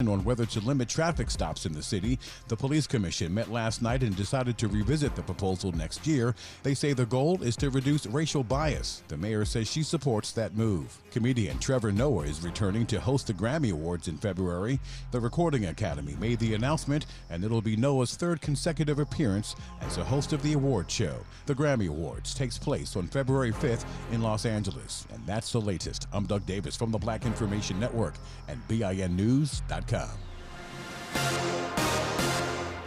on whether to limit traffic stops in the city. The police commission met last night and decided to revisit the proposal next year. They say the goal is to reduce racial bias. The mayor says she supports that move. Comedian Trevor Noah is returning to host the Grammy Awards in February. The Recording Academy made the announcement, and it'll be Noah's third consecutive appearance as a host of the award show. The Grammy Awards takes place on February 5th in Los Angeles. And that's the latest. I'm Doug Davis from the Black Information Network and BINnews.com.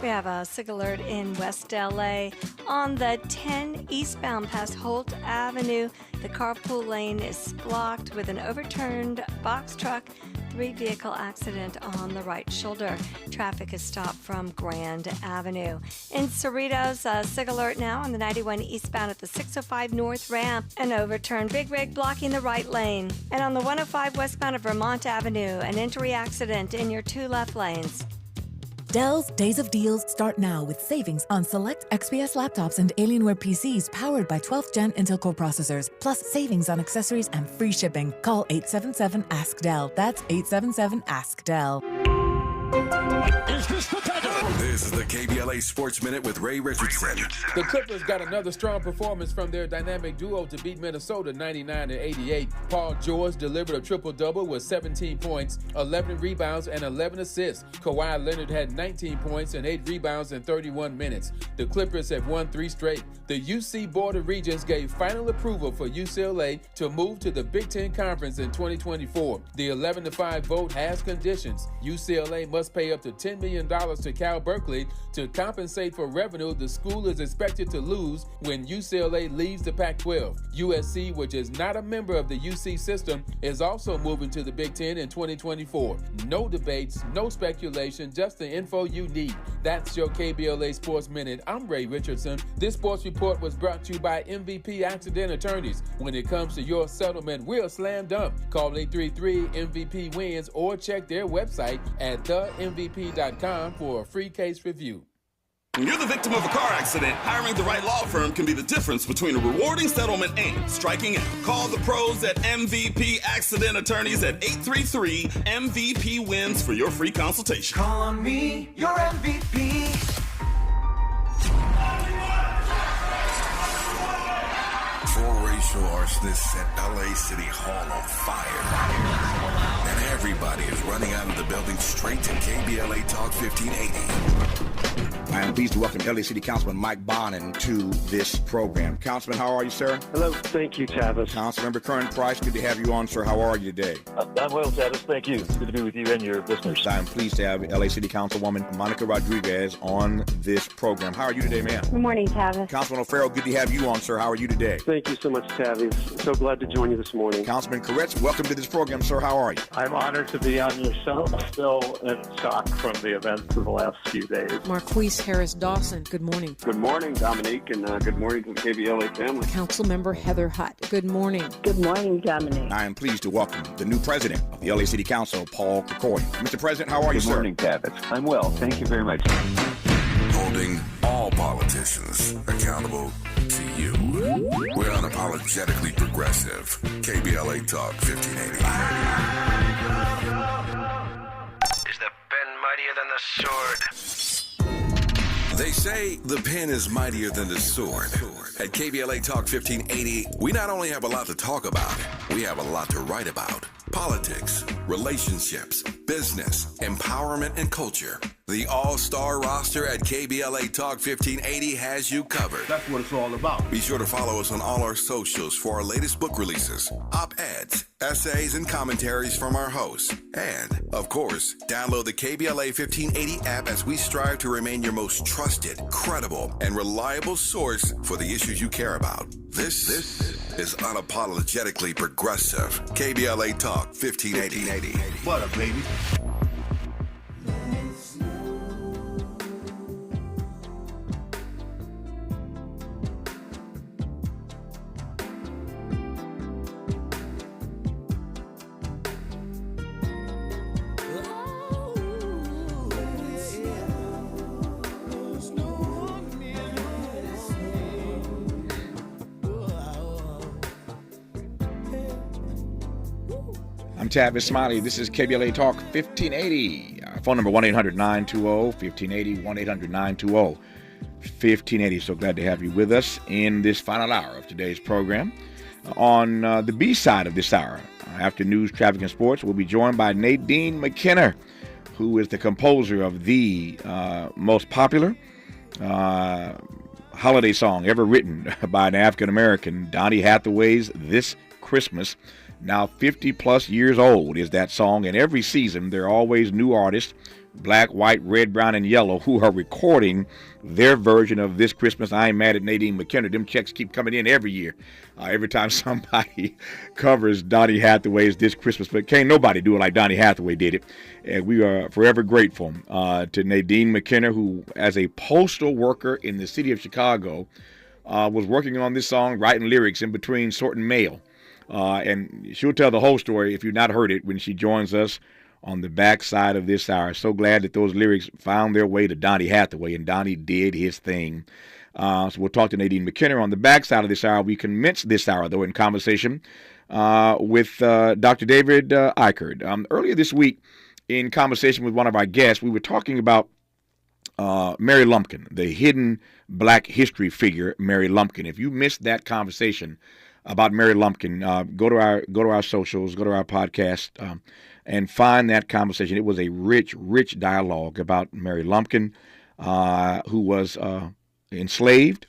We have a SIG alert in West LA. On the 10 eastbound past Holt Avenue, the carpool lane is blocked with an overturned box truck. 3-vehicle accident on the right shoulder. Traffic is stopped from Grand Avenue. In Cerritos, SIG alert now on the 91 eastbound at the 605 North ramp. An overturned big rig blocking the right lane. And on the 105 westbound of Vermont Avenue, an entry accident in your 2 left lanes. Dell's Days of Deals start now with savings on select XPS laptops and Alienware PCs powered by 12th Gen Intel Core processors, plus savings on accessories and free shipping. Call 877-ASK-DELL. That's 877-ASK-DELL. This is the KBLA Sports Minute with Ray Richardson. The Clippers got another strong performance from their dynamic duo to beat Minnesota 99-88. Paul George delivered a triple-double with 17 points, 11 rebounds, and 11 assists. Kawhi Leonard had 19 points and 8 rebounds in 31 minutes. The Clippers have won 3 straight. The UC Board of Regents gave final approval for UCLA to move to the Big Ten Conference in 2024. The 11-5 vote has conditions. UCLA must pay up to $10 million to Cal Berkeley to compensate for revenue the school is expected to lose when UCLA leaves the Pac-12. USC, which is not a member of the UC system, is also moving to the Big Ten in 2024. No debates, no speculation, just the info you need. That's your KBLA Sports Minute. I'm Ray Richardson. This sports report was brought to you by MVP Accident Attorneys. When it comes to your settlement, we're a slam dunk. Call 833-MVP-WINS or check their website at themvp.com for a free case review. When you're the victim of a car accident, hiring the right law firm can be the difference between a rewarding settlement and striking out. Call the pros at MVP Accident Attorneys at 833-MVP-WINS for your free consultation. Call on me, your MVP. Four racial arsonists set LA City Hall on fire. And everybody is running out of the building straight to KBLA Talk 1580. I am pleased to welcome LA City Councilman Mike Bonin to this program. Councilman, how are you, sir? Hello. Thank you, Tavis. Councilmember Curran Price, good to have you on, sir. How are you today? I'm well, Tavis. Thank you. Good to be with you and your listeners. I'm pleased to have LA City Councilwoman Monica Rodriguez on this program. How are you today, ma'am? Good morning, Tavis. Councilman O'Farrell, good to have you on, sir. How are you today? Thank you so much, Tavis. So glad to join you this morning. Councilman Koretz, welcome to this program, sir. How are you? I'm honored to be on your show. Still in shock from the events of the last few days. Marquise Harris Dawson, good morning. Good morning, Dominique, and good morning to the KBLA family. Councilmember Heather Hutt, good morning. Good morning, Dominique. I am pleased to welcome the new president of the LA City Council, Paul Kokoy. Mr. President, how are you, sir? Good morning, Tavis. I'm well. Thank you very much. Holding all politicians accountable to you. We're unapologetically progressive. KBLA Talk 1580. Is the pen mightier than the sword? They say the pen is mightier than the sword. At KBLA Talk 1580, we not only have a lot to talk about, we have a lot to write about. Politics, relationships, business, empowerment, and culture. The all-star roster at KBLA Talk 1580 has you covered. That's what it's all about. Be sure to follow us on all our socials for our latest book releases, op-eds, essays, and commentaries from our hosts. And, of course, download the KBLA 1580 app as we strive to remain your most trusted, credible, and reliable source for the issues you care about. This is unapologetically progressive. KBLA Talk 1580. What up, baby? I'm Tavis Smiley. This is KBLA Talk 1580. Phone number 1-800-920-1580, 1-800-920-1580. So glad to have you with us in this final hour of today's program. On the B side of this hour, after news, traffic, and sports, we'll be joined by Nadine McKenna, who is the composer of the most popular holiday song ever written by an African-American, Donny Hathaway's This Christmas. Now 50-plus years old is that song, and every season there are always new artists, black, white, red, brown, and yellow, who are recording their version of This Christmas. I ain't mad at Nadine McKenna. Them checks keep coming in every year, every time somebody covers Donny Hathaway's This Christmas. But can't nobody do it like Donny Hathaway did it. And we are forever grateful to Nadine McKenna, who, as a postal worker in the city of Chicago, was working on this song, writing lyrics in between sorting mail. And she'll tell the whole story, if you've not heard it, when she joins us on the back side of this hour. So glad that those lyrics found their way to Donny Hathaway, and Donny did his thing. So we'll talk to Nadine McKenna on the back side of this hour. We commence this hour, though, in conversation with Dr. David Eichert. Earlier this week, in conversation with one of our guests, we were talking about Mary Lumpkin, the hidden black history figure, Mary Lumpkin. If you missed that conversation about Mary Lumpkin, go to our socials, go to our podcast, and find that conversation. It was a rich, rich dialogue about Mary Lumpkin, who was enslaved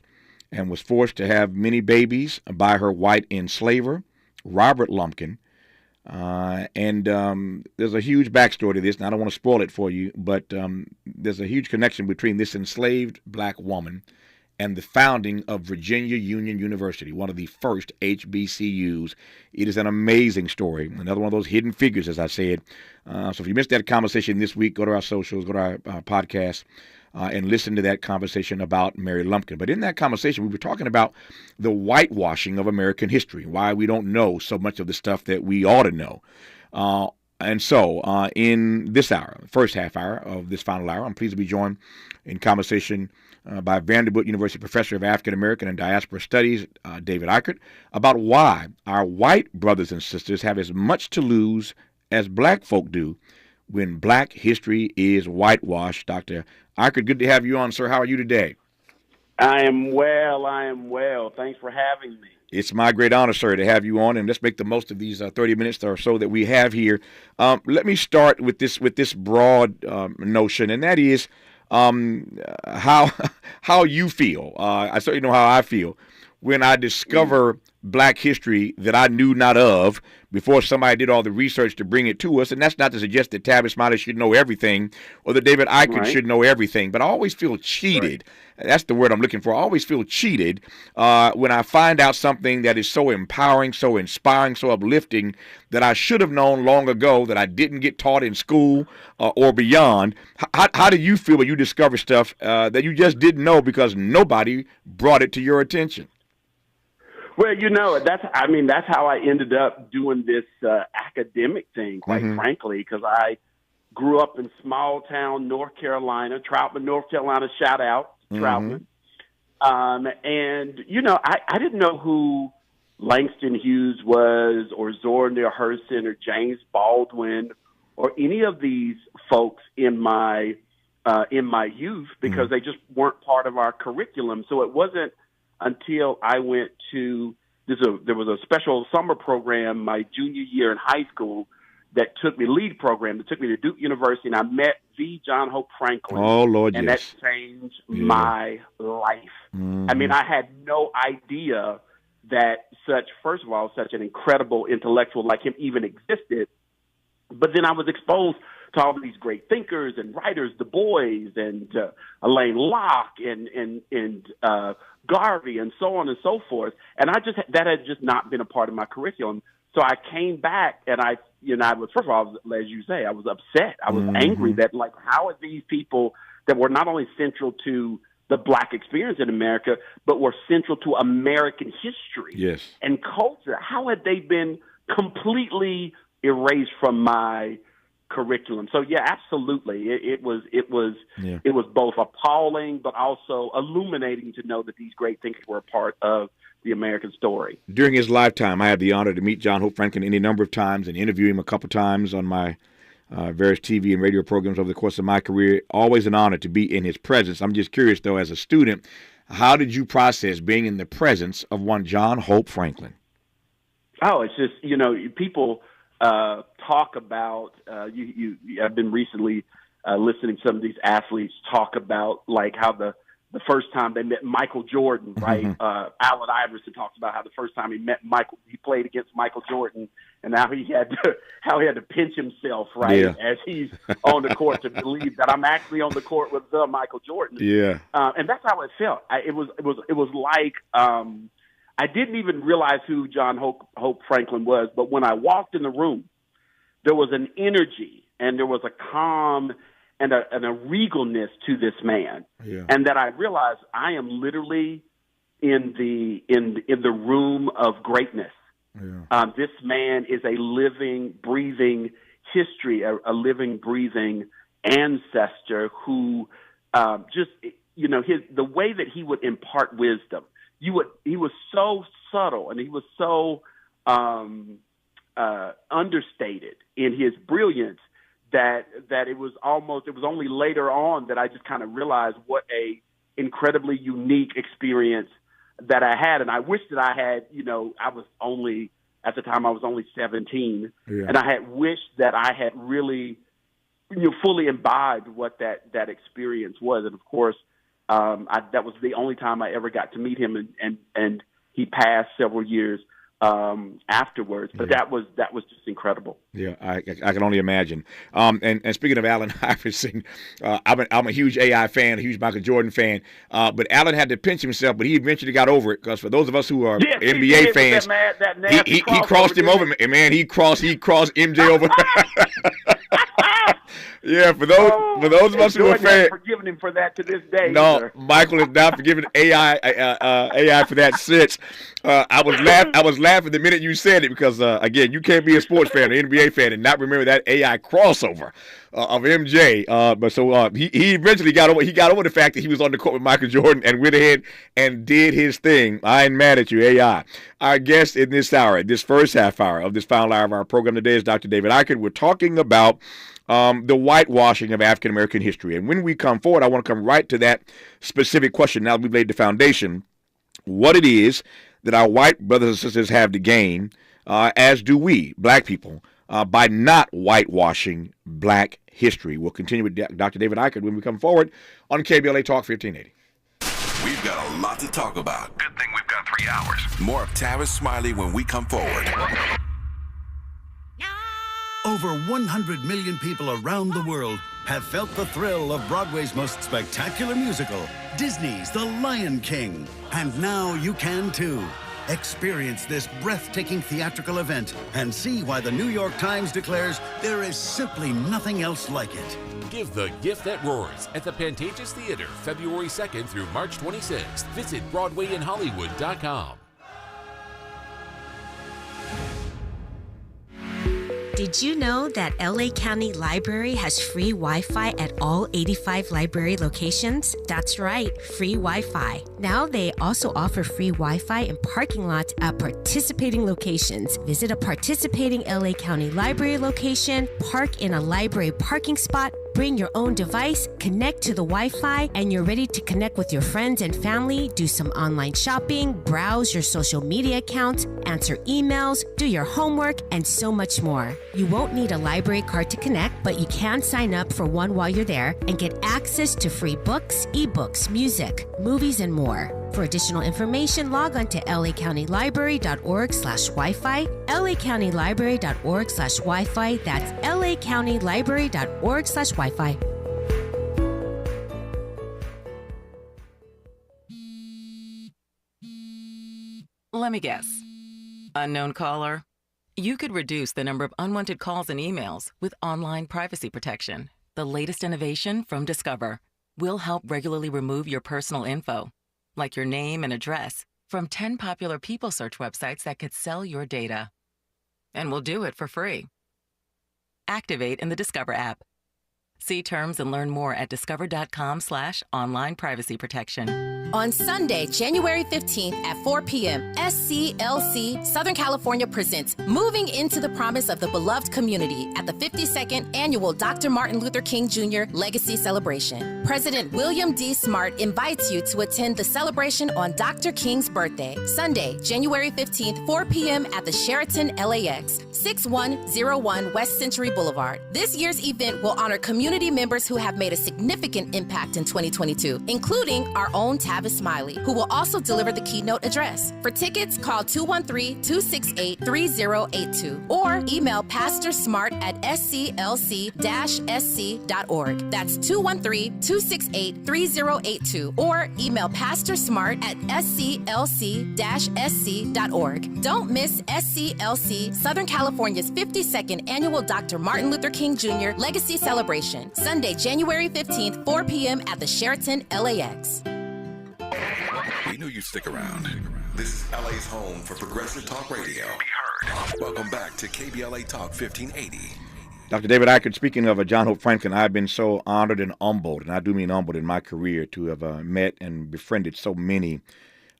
and was forced to have many babies by her white enslaver, Robert Lumpkin. And there's a huge backstory to this, and I don't want to spoil it for you, but there's a huge connection between this enslaved black woman and the founding of Virginia Union University, one of the first HBCUs. It is an amazing story. Another one of those hidden figures, as I said. So if you missed that conversation this week, go to our socials, go to our podcast, and listen to that conversation about Mary Lumpkin. But in that conversation, we were talking about the whitewashing of American history, why we don't know so much of the stuff that we ought to know. And so in this hour, first half hour of this final hour, I'm pleased to be joined in conversation by Vanderbilt University Professor of African American and Diaspora Studies, David Eichert, about why our white brothers and sisters have as much to lose as black folk do when black history is whitewashed. Dr. Eichert, good to have you on, sir. How are you today? I am well. Thanks for having me. It's my great honor, sir, to have you on, and let's make the most of these 30 minutes or so that we have here. Let me start with this broad notion, and that is how you feel. I certainly know how I feel when I discover black history that I knew not of before somebody did all the research to bring it to us. And that's not to suggest that Tavis Smiley should know everything or that David Eichert should know everything, but I always feel cheated. Right. That's the word I'm looking for. I always feel cheated when I find out something that is so empowering, so inspiring, so uplifting that I should have known long ago that I didn't get taught in school or beyond. How do you feel when you discover stuff that you just didn't know because nobody brought it to your attention? Well, that's how I ended up doing this academic thing, quite frankly, because I grew up in small town North Carolina, Troutman, North Carolina, shout out, Troutman. And, I didn't know who Langston Hughes was or Zora Neale Hurston or James Baldwin or any of these folks in my youth because they just weren't part of our curriculum. So it wasn't until I went to there was a special summer program my junior year in high school that took me to Duke University, and I met V. John Hope Franklin. Oh, Lord, and yes. that changed my life. I mean, I had no idea that first of all, such an incredible intellectual like him even existed. But then I was exposed to all of these great thinkers and writers, Du Bois and Alain Locke and Garvey and so on and so forth. And that had just not been a part of my curriculum. So I came back and I was, first of all, as you say, I was upset. I was angry that how are these people that were not only central to the black experience in America, but were central to American history and culture, how had they been completely erased from my curriculum? So yeah, absolutely. It was both appalling but also illuminating to know that these great thinkers were a part of the American story. During his lifetime, I had the honor to meet John Hope Franklin any number of times and interview him a couple times on my various TV and radio programs over the course of my career. Always an honor to be in his presence. I'm just curious, though, as a student, how did you process being in the presence of one John Hope Franklin? Oh, it's just, people talk about, I've been recently listening to some of these athletes talk about like how the first time they met Michael Jordan, right? Allen Iverson talks about how the first time he met Michael, he played against Michael Jordan, and how he had to pinch himself, right, as he's on the court to believe that I'm actually on the court with the Michael Jordan. Yeah, and that's how it felt. It was like I didn't even realize who John Hope Franklin was, but when I walked in the room, there was an energy and there was a calm and a regalness to this man, and that I realized I am literally in the room of greatness. This man is a living, breathing history, a living, breathing ancestor who the way that he would impart wisdom. He was so subtle and he was so understated in his brilliance that it was only later on that I just kind of realized what a incredibly unique experience that I had. And I wish that I had, at the time I was only 17, and I had wished that I had really, fully imbibed what that experience was. And of course, that was the only time I ever got to meet him, and he passed several years afterwards. But that was just incredible. Yeah, I can only imagine. And speaking of Allen Iverson, I'm a huge AI fan, a huge Michael Jordan fan. But Allen had to pinch himself, but he eventually got over it, because for those of us who are NBA fans, he crossed him over, and man, he crossed MJ over. Yeah, for those of us who are fans, forgiving him for that to this day. No, either. Michael is not forgiving AI for that since. I was laughing the minute you said it, because again, you can't be a sports fan, an NBA fan, and not remember that AI crossover of MJ. But so he eventually got over the fact that he was on the court with Michael Jordan and went ahead and did his thing. I ain't mad at you, AI. Our guest in this hour, this first half hour of this final hour of our program today, is Dr. David Eichert. We're talking about the whitewashing of African-American history. And when we come forward, I want to come right to that specific question. Now that we've laid the foundation, what it is that our white brothers and sisters have to gain, as do we, black people, by not whitewashing black history. We'll continue with Dr. David Eichert when we come forward on KBLA Talk 1580. We've got a lot to talk about. Good thing we've got 3 hours. More of Tavis Smiley when we come forward. Over 100 million people around the world have felt the thrill of Broadway's most spectacular musical, Disney's The Lion King. And now you can too. Experience this breathtaking theatrical event and see why the New York Times declares there is simply nothing else like it. Give the gift that roars at the Pantages Theater, February 2nd through March 26th. Visit BroadwayInHollywood.com. Did you know that LA County Library has free Wi-Fi at all 85 library locations? That's right, free Wi-Fi. Now they also offer free Wi-Fi in parking lots at participating locations. Visit a participating LA County Library location, park in a library parking spot, bring your own device, connect to the Wi-Fi, and you're ready to connect with your friends and family, do some online shopping, browse your social media accounts, answer emails, do your homework, and so much more. You won't need a library card to connect, but you can sign up for one while you're there and get access to free books, ebooks, music, movies, and more. For additional information, log on to lacountylibrary.org/Wi-Fi, lacountylibrary.org/Wi-Fi. That's lacountylibrary.org/Wi-Fi. Let me guess. Unknown caller? You could reduce the number of unwanted calls and emails with online privacy protection. The latest innovation from Discover will help regularly remove your personal info, like your name and address, from 10 popular people search websites that could sell your data. And we'll do it for free. Activate in the Discover app. See terms and learn more at discover.com/online privacy protection. On Sunday, January 15th at 4 p.m., SCLC Southern California presents Moving into the Promise of the Beloved Community at the 52nd Annual Dr. Martin Luther King Jr. Legacy Celebration. President William D. Smart invites you to attend the celebration on Dr. King's birthday, Sunday, January 15th, 4 p.m. at the Sheraton LAX, 6101 West Century Boulevard. This year's event will honor community members who have made a significant impact in 2022, including our own Tavis Smiley, who will also deliver the keynote address. For tickets, call 213-268-3082 or email pastorsmart@sclc-sc.org. That's 213-268-3082 or email pastorsmart@sclc-sc.org. Don't miss SCLC Southern California's 52nd Annual Dr. Martin Luther King Jr. Legacy Celebration, Sunday, January 15th, 4 p.m. at the Sheraton LAX. We knew you'd stick around. This is LA's home for progressive talk radio. Welcome back to KBLA Talk 1580. Dr. David Eichert, speaking of John Hope Franklin, I've been so honored and humbled, and I do mean humbled in my career, to have met and befriended so many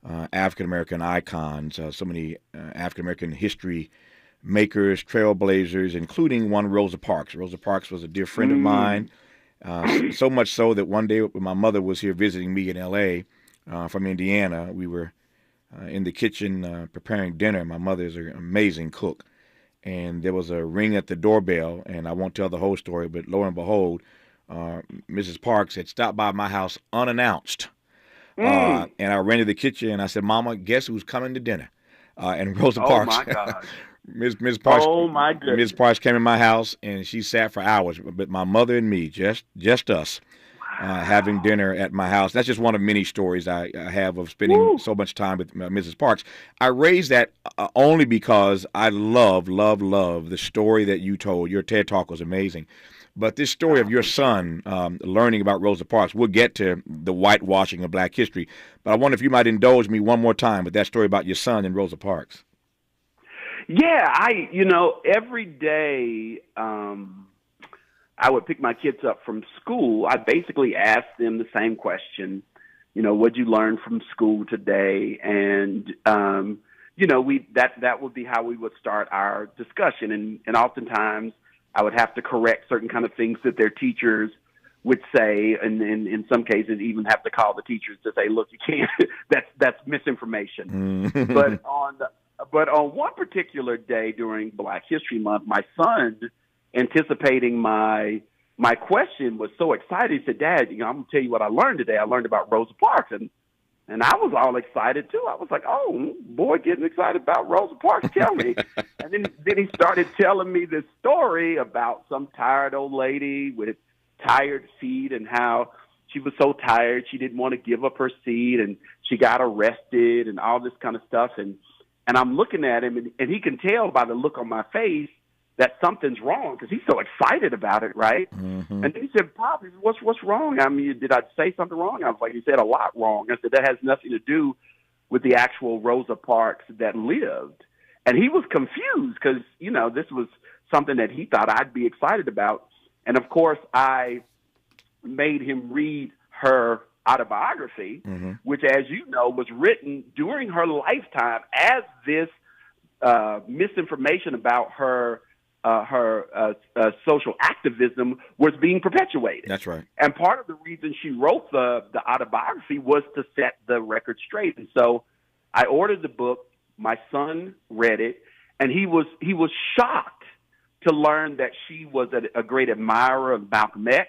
African-American icons, so many African-American history makers, trailblazers, including one Rosa Parks. Rosa Parks was a dear friend of mine, so much so that one day when my mother was here visiting me in L.A., from Indiana, we were in the kitchen preparing dinner. My mother is an amazing cook. And there was a ring at the doorbell, and I won't tell the whole story, but lo and behold, Mrs. Parks had stopped by my house unannounced. And I ran to the kitchen, and I said, Mama, guess who's coming to dinner? And Rosa Parks. Oh, my God. Ms. Parks, oh, my goodness. Ms. Parks came in my house, and she sat for hours. But my mother and me, just us, having dinner at my house. That's just one of many stories I have of spending so much time with Mrs. Parks. I raise that only because I love the story that you told. Your TED Talk was amazing. But this story of your son learning about Rosa Parks, we'll get to the whitewashing of black history. But I wonder if you might indulge me one more time with that story about your son and Rosa Parks. Yeah, every day I would pick my kids up from school. I basically asked them the same question, what'd you learn from school today? And, that would be how we would start our discussion. And oftentimes I would have to correct certain kind of things that their teachers would say, and in some cases even have to call the teachers to say, look, you can't, that's misinformation. But on one particular day during Black History Month, my son, anticipating my question, was so excited. He said, Dad, I'm going to tell you what I learned today. I learned about Rosa Parks. And I was all excited, too. I was like, oh, boy, getting excited about Rosa Parks. Tell me. And then he started telling me this story about some tired old lady with tired feet and how she was so tired she didn't want to give up her seat and she got arrested and all this kind of stuff. And I'm looking at him, and he can tell by the look on my face that something's wrong because he's so excited about it, right? Mm-hmm. And then he said, Pop, what's wrong? I mean, did I say something wrong? I was like, you said a lot wrong. I said, that has nothing to do with the actual Rosa Parks that lived. And he was confused because, this was something that he thought I'd be excited about. And, of course, I made him read her autobiography, which, as you know, was written during her lifetime as this misinformation about her social activism was being perpetuated. That's right. And part of the reason she wrote the autobiography was to set the record straight. And so I ordered the book. My son read it, and he was shocked to learn that she was a great admirer of Malcolm X,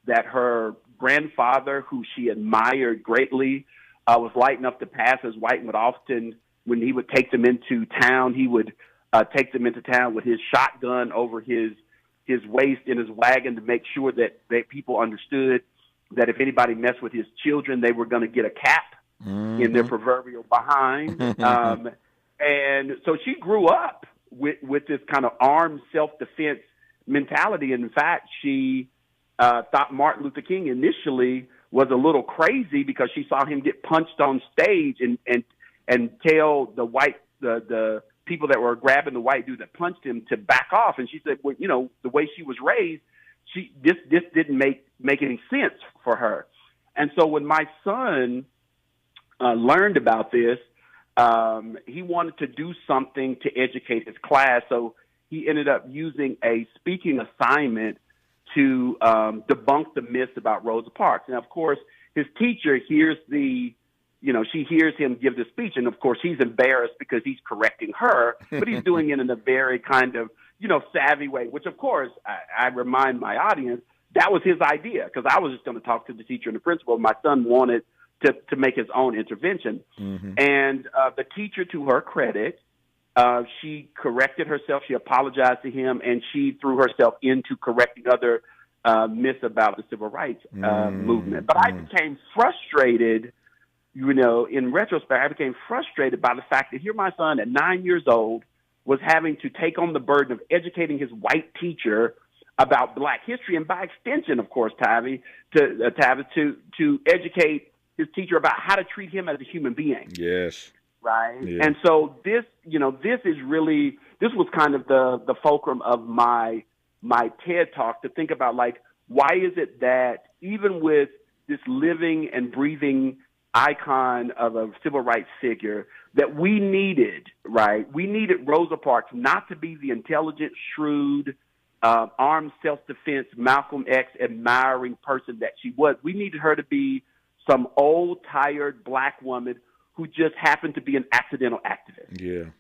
that her grandfather, who she admired greatly, was light enough to pass as white and would often, when he would take them into town, he would take them into town with his shotgun over his waist in his wagon to make sure that people understood that if anybody messed with his children, they were going to get a cap in their proverbial behind. And so she grew up with this kind of armed self-defense mentality. And in fact, she thought Martin Luther King initially was a little crazy because she saw him get punched on stage and tell the people that were grabbing the white dude that punched him to back off. And she said, well, the way she was raised, this didn't make any sense for her. And so when my son learned about this, he wanted to do something to educate his class. So he ended up using a speaking assignment to debunk the myths about Rosa Parks. And of course, his teacher hears she hears him give the speech, and of course he's embarrassed because he's correcting her, but he's doing it in a very kind of, savvy way, which of course I remind my audience, that was his idea, because I was just going to talk to the teacher and the principal. My son wanted to make his own intervention. Mm-hmm. And the teacher, to her credit, she corrected herself. She apologized to him, and she threw herself into correcting other myths about the civil rights movement. But I became frustrated, in retrospect, I became frustrated by the fact that here my son at 9 years old was having to take on the burden of educating his white teacher about Black history, and by extension, of course, Tavis, to educate his teacher about how to treat him as a human being. Yes. Right. Yeah. And so this was kind of the fulcrum of my TED Talk, to think about, like, why is it that even with this living and breathing icon of a civil rights figure that we needed Rosa Parks not to be the intelligent, shrewd, armed self-defense, Malcolm X admiring person that she was. We needed her to be some old, tired Black woman who just happened to be an accidental activist. Yeah.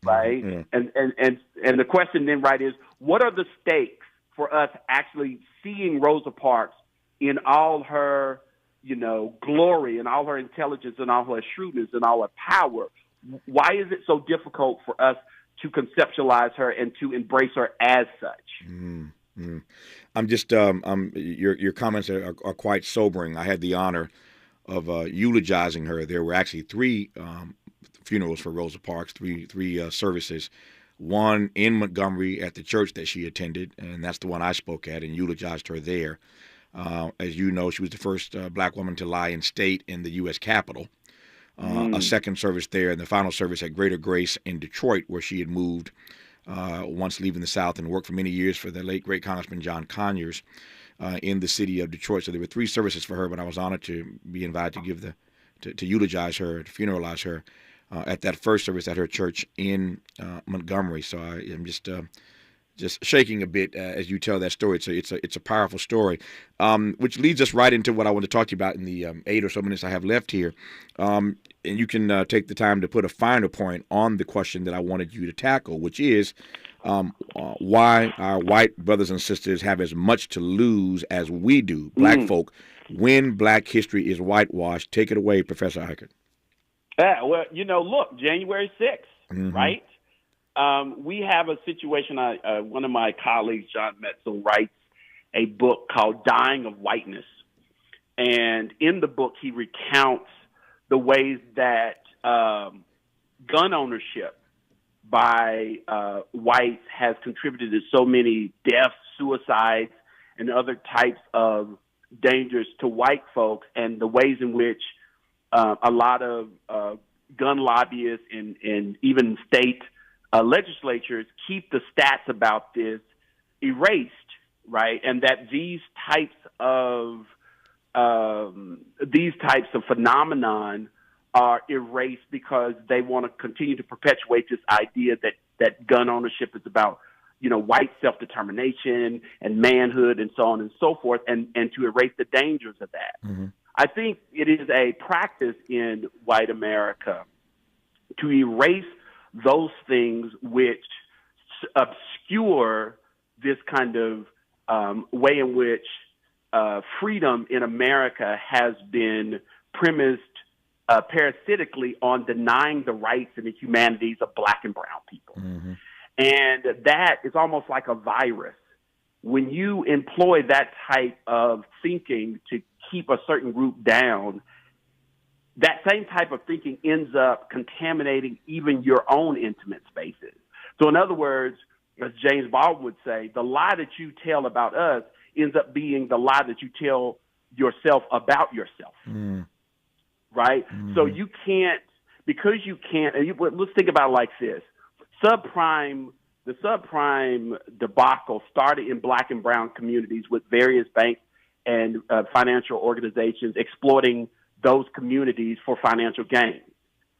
Right? Yeah. And the question then, is what are the stakes for us actually seeing Rosa Parks in all her, glory and all her intelligence and all her shrewdness and all her power? Why is it so difficult for us to conceptualize her and to embrace her as such? Mm-hmm. I'm just your comments are quite sobering. I had the honor of eulogizing her. There were actually three funerals for Rosa Parks, three services. One in Montgomery at the church that she attended, and that's the one I spoke at and eulogized her there. As you know, she was the first Black woman to lie in state in the U.S. Capitol. A second service there, and the final service at Greater Grace in Detroit, where she had moved once leaving the South and worked for many years for the late great Congressman John Conyers in the city of Detroit. So there were three services for her, but I was honored to be invited to give to eulogize her, to funeralize her at that first service at her church in Montgomery. So I am just shaking a bit as you tell that story. It's a powerful story, which leads us right into what I want to talk to you about in the 8 or so minutes I have left here. And you can take the time to put a finer point on the question that I wanted you to tackle, which is why our white brothers and sisters have as much to lose as we do, Black folk, when Black history is whitewashed. Take it away, Professor Eichert. Well, look, January 6th, right? We have a situation. One of my colleagues, John Metzel, writes a book called Dying of Whiteness. And in the book, he recounts the ways that gun ownership by whites has contributed to so many deaths, suicides, and other types of dangers to white folks, and the ways in which a lot of gun lobbyists and even state legislatures keep the stats about this erased, right? And that these types of phenomenon are erased because they want to continue to perpetuate this idea that gun ownership is about, white self-determination and manhood and so on and so forth, and to erase the dangers of that. Mm-hmm. I think it is a practice in white America to erase those things which obscure this kind of way in which freedom in America has been premised parasitically on denying the rights and the humanities of Black and brown people. Mm-hmm. And that is almost like a virus. When you employ that type of thinking to keep a certain group down, that same type of thinking ends up contaminating even your own intimate spaces. So in other words, as James Baldwin would say, the lie that you tell about us ends up being the lie that you tell yourself about yourself. Mm. Right? Mm-hmm. So you can't, let's think about it like this. Subprime the subprime debacle started in black and brown communities with various banks and financial organizations exploiting those communities for financial gain,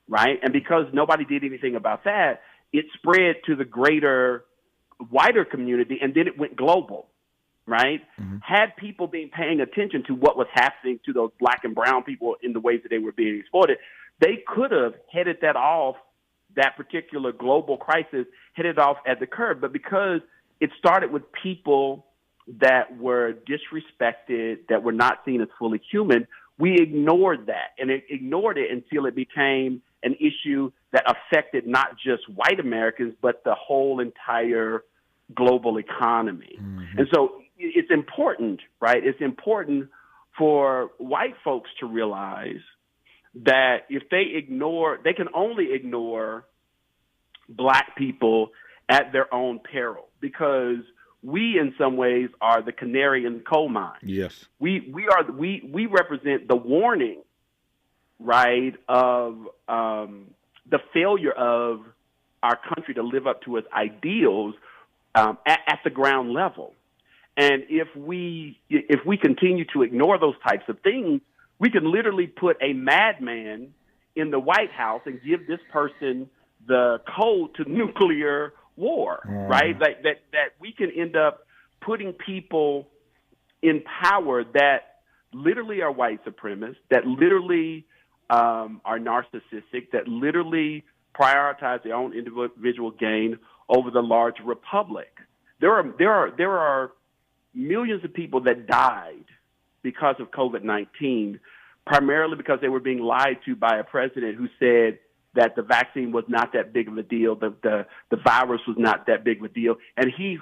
right? And because nobody did anything about that, it spread to the greater, wider community, and then it went global, right? Mm-hmm. Had people been paying attention to what was happening to those black and brown people in the ways that they were being exploited, they could have headed that off, that particular global crisis, headed off at the curb. But because it started with people that were disrespected, that were not seen as fully human, we ignored that, and ignored it until it became an issue that affected not just white Americans, but the whole entire global economy. Mm-hmm. And so it's important, right? It's important for white folks to realize that if they can only ignore black people at their own peril, because we, in some ways, are the canary in the coal mine. Yes, we represent the warning, right, of the failure of our country to live up to its ideals at the ground level. And if we continue to ignore those types of things, we can literally put a madman in the White House and give this person the code to nuclear war, right? Like that we can end up putting people in power that literally are white supremacists, that literally are narcissistic, that literally prioritize their own individual gain over the large republic. There are millions of people that died because of COVID-19, primarily because they were being lied to by a president who said that the vaccine was not that big of a deal, the virus was not that big of a deal, and he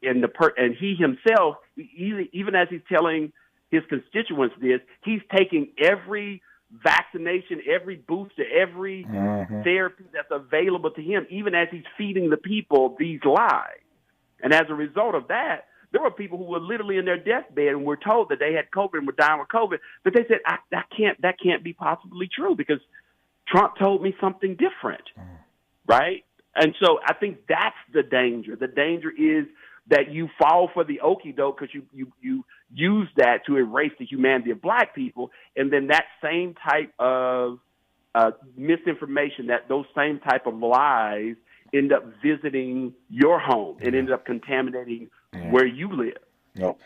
himself, even as he's telling his constituents this, he's taking every vaccination, every booster, every therapy that's available to him, even as he's feeding the people these lies. And as a result of that, there were people who were literally in their deathbed and were told that they had COVID and were dying with COVID, but they said that can't be possibly true because Trump told me something different, right? And so I think that's the danger. The danger is that you fall for the okie doke because you use that to erase the humanity of black people, and then that same type of misinformation, that those same type of lies end up visiting your home and end up contaminating where you live. Yep.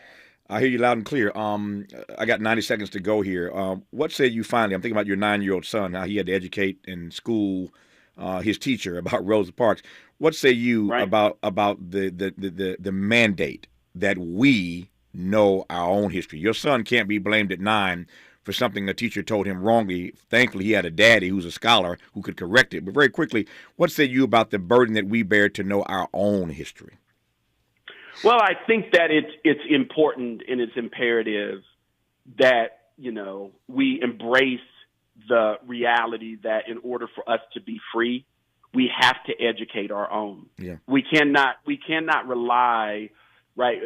I hear you loud and clear. I got 90 seconds to go here. What say you finally? I'm thinking about your 9-year-old son, how he had to educate in school his teacher about Rosa Parks. What say you about the mandate that we know our own history? Your son can't be blamed at 9 for something a teacher told him wrongly. Thankfully, he had a daddy who's a scholar who could correct it. But very quickly, what say you about the burden that we bear to know our own history? Well, I think that it's important and it's imperative that, we embrace the reality that in order for us to be free, we have to educate our own. Yeah. We cannot rely, right?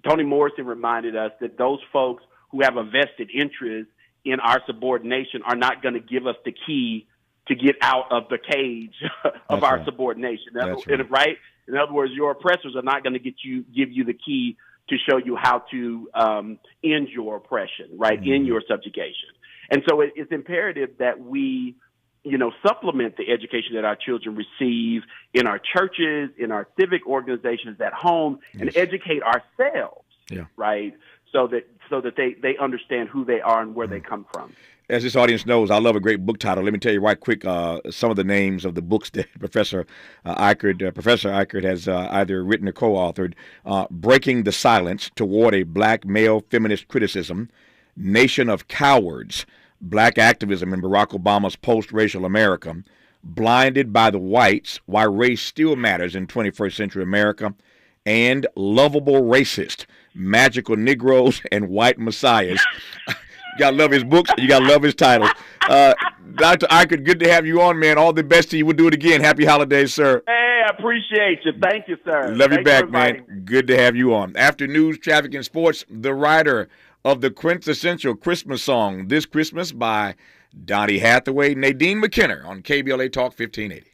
Toni Morrison reminded us that those folks who have a vested interest in our subordination are not going to give us the key to get out of the cage of our subordination. Right? In other words, your oppressors are not going to give you the key to show you how to end your oppression, right? End your subjugation. And so it's imperative that we, supplement the education that our children receive in our churches, in our civic organizations at home, and educate ourselves, right? So that they understand who they are and where they come from. As this audience knows, I love a great book title. Let me tell you right quick some of the names of the books that Professor Eichert has either written or co-authored. Breaking the Silence Toward a Black Male Feminist Criticism, Nation of Cowards, Black Activism in Barack Obama's Post-Racial America, Blinded by the Whites, Why Race Still Matters in 21st Century America, and Lovable Racist, Magical Negroes and White Messiahs. You got to love his books. You got to love his titles. Dr. Eichert, good to have you on, man. All the best to you. We'll do it again. Happy holidays, sir. Hey, I appreciate you. Thank you, sir. Love you back, man. Good to have you on. After news, traffic, and sports, the writer of the quintessential Christmas song, This Christmas by Donny Hathaway, Nadine McKenna on KBLA Talk 1580.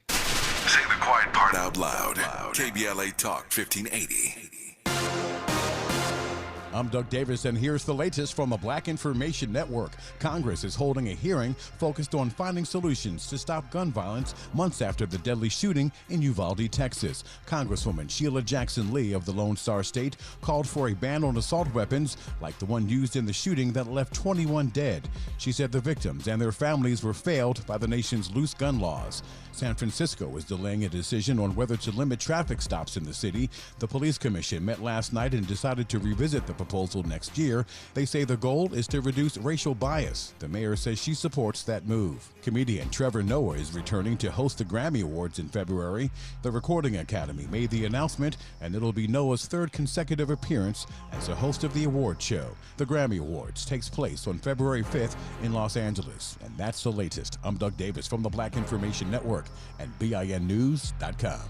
Say the quiet part Out loud. KBLA Talk 1580. I'm Doug Davis, and here's the latest from the Black Information Network. Congress is holding a hearing focused on finding solutions to stop gun violence months after the deadly shooting in Uvalde, Texas. Congresswoman Sheila Jackson Lee of the Lone Star State called for a ban on assault weapons like the one used in the shooting that left 21 dead. She said the victims and their families were failed by the nation's loose gun laws. San Francisco is delaying a decision on whether to limit traffic stops in the city. The police commission met last night and decided to revisit the proposal next year. They say the goal is to reduce racial bias. The mayor says she supports that move. Comedian Trevor Noah is returning to host the Grammy Awards in February. The Recording Academy made the announcement, and it'll be Noah's third consecutive appearance as a host of the award show. The Grammy Awards takes place on February 5th in Los Angeles. And that's the latest. I'm Doug Davis from the Black Information Network and BINnews.com.